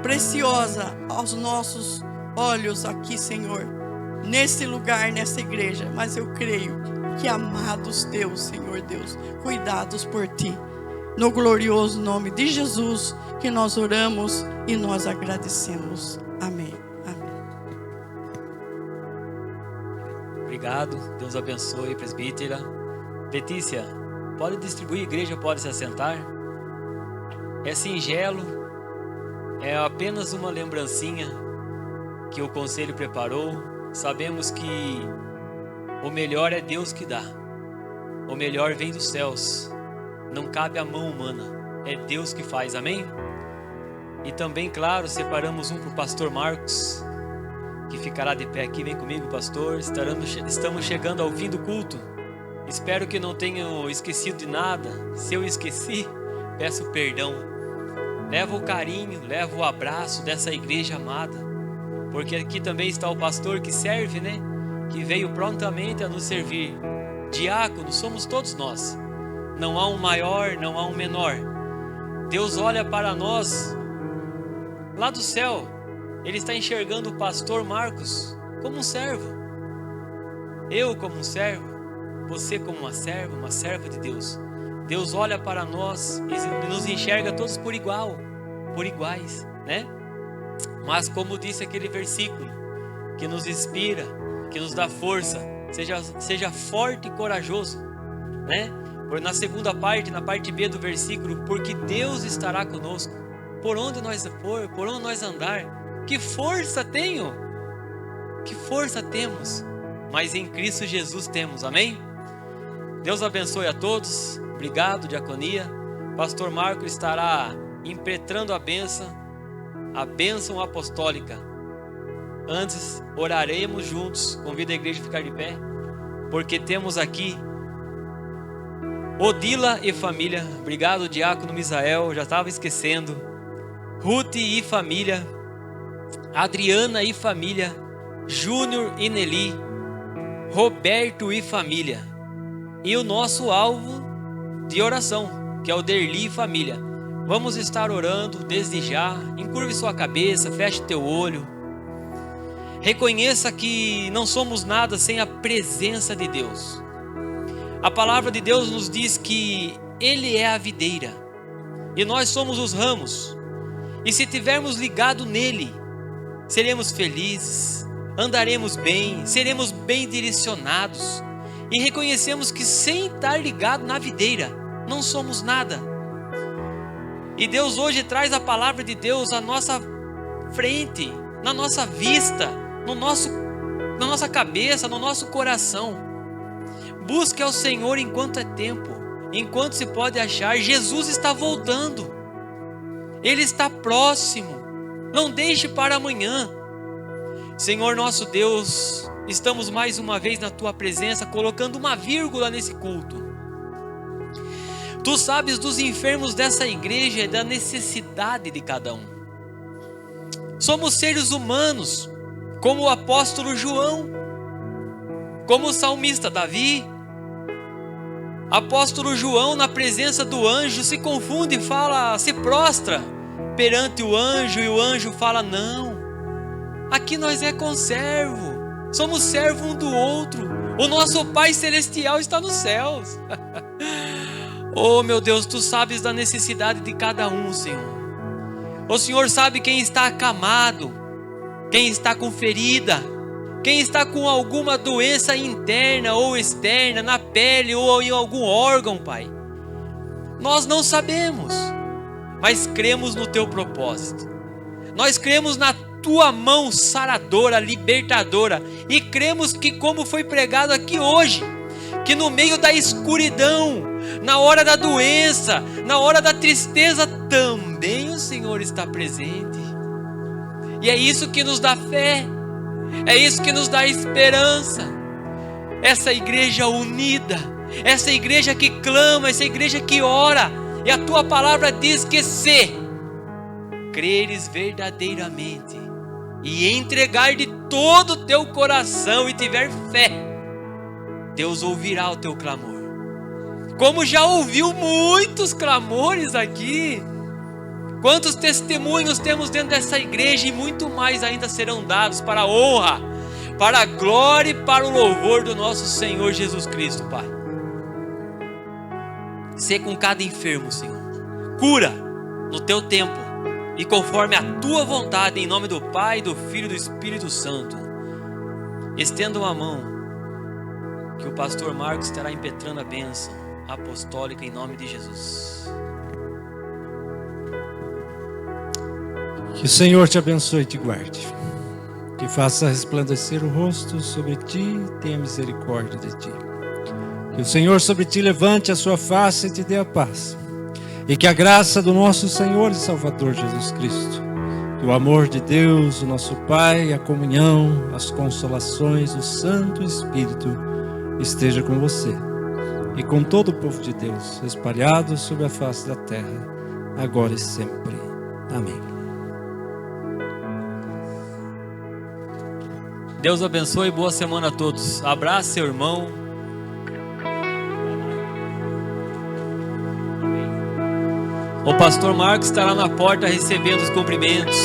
F: preciosa aos nossos olhos aqui, Senhor, nesse lugar, nessa igreja. Mas eu creio que amados teus, Senhor Deus, cuidados por ti. No glorioso nome de Jesus que nós oramos e nós agradecemos. Amém. Amém.
A: Obrigado. Deus abençoe, presbítera. Letícia, pode distribuir, a igreja pode se assentar. É singelo, é apenas uma lembrancinha que o conselho preparou. Sabemos que o melhor é Deus que dá. O melhor vem dos céus. Não cabe à mão humana. É Deus que faz, amém? E também, claro, separamos um para o pastor Marcos, que ficará de pé aqui. Vem comigo, pastor. Estamos chegando ao fim do culto. Espero que não tenham esquecido de nada. Se eu esqueci, peço perdão. Leva o carinho, leva o abraço dessa igreja amada, porque aqui também está o pastor que serve, né? Que veio prontamente a nos servir. Diácono, somos todos nós. Não há um maior, não há um menor. Deus olha para nós lá do céu. Ele está enxergando o pastor Marcos como um servo. Eu como um servo. Você como uma serva de Deus. Deus olha para nós e nos enxerga todos por iguais, né? Mas como disse aquele versículo, que nos inspira, que nos dá força, seja forte e corajoso, né? Na segunda parte, na parte B do versículo, porque Deus estará conosco, por onde nós for, por onde nós andar. Que força tenho? Que força temos? Mas em Cristo Jesus temos, amém? Deus abençoe a todos. Obrigado, diaconia. Pastor Marco estará impetrando a bênção apostólica. Antes, oraremos juntos. Convido a igreja a ficar de pé, porque temos aqui Odila e família. Obrigado, diácono Misael, já estava esquecendo. Ruth e família. Adriana e família. Júnior e Nelly. Roberto e família. E o nosso alvo de oração, que é o Derli e família. Vamos estar orando desde já. Encurve sua cabeça, feche teu olho. Reconheça que não somos nada sem a presença de Deus. A palavra de Deus nos diz que Ele é a videira e nós somos os ramos. E se tivermos ligado nele, seremos felizes, andaremos bem, seremos bem direcionados. E reconhecemos que sem estar ligado na videira, não somos nada. E Deus hoje traz a palavra de Deus à nossa frente, na nossa vista, na nossa cabeça, no nosso coração. Busque ao Senhor enquanto é tempo, enquanto se pode achar. Jesus está voltando. Ele está próximo. Não deixe para amanhã. Senhor nosso Deus, estamos mais uma vez na Tua presença, colocando uma vírgula nesse culto. Tu sabes dos enfermos dessa igreja e da necessidade de cada um. Somos seres humanos, como o apóstolo João, como o salmista Davi. Apóstolo João, na presença do anjo, se confunde e fala, se prostra perante o anjo, e o anjo fala: não, aqui nós é conservo, somos servo um do outro, o nosso Pai Celestial está nos céus. Oh meu Deus, Tu sabes da necessidade de cada um, Senhor. O Senhor sabe quem está acamado, quem está com ferida, quem está com alguma doença interna ou externa, na pele ou em algum órgão, Pai. Nós não sabemos, mas cremos no Teu propósito. Nós cremos na Tua mão saradora, libertadora, e cremos que, como foi pregado aqui hoje, que no meio da escuridão, na hora da doença, na hora da tristeza, também o Senhor está presente. E é isso que nos dá fé, é isso que nos dá esperança. Essa igreja unida, essa igreja que clama, essa igreja que ora. E a Tua palavra diz que se creres verdadeiramente e entregar de todo o teu coração e tiver fé, Deus ouvirá o teu clamor. Como já ouviu muitos clamores aqui. Quantos testemunhos temos dentro dessa igreja, e muito mais ainda serão dados para a honra, para a glória e para o louvor do nosso Senhor Jesus Cristo, Pai. Sê com cada enfermo, Senhor. Cura no Teu tempo e conforme a Tua vontade, em nome do Pai, do Filho e do Espírito Santo. Estenda uma mão, que o pastor Marcos estará impetrando a bênção apostólica em nome de Jesus.
E: Que o Senhor te abençoe e te guarde. Que faça resplandecer o rosto sobre ti e tenha misericórdia de ti. Que o Senhor sobre ti levante a sua face e te dê a paz. E que a graça do nosso Senhor e Salvador Jesus Cristo, que o amor de Deus, o nosso Pai, a comunhão, as consolações do Santo Espírito esteja com você e com todo o povo de Deus espalhado sobre a face da terra, agora e sempre. Amém.
A: Deus abençoe e boa semana a todos. Abraça seu irmão. O pastor Marcos estará na porta recebendo os cumprimentos.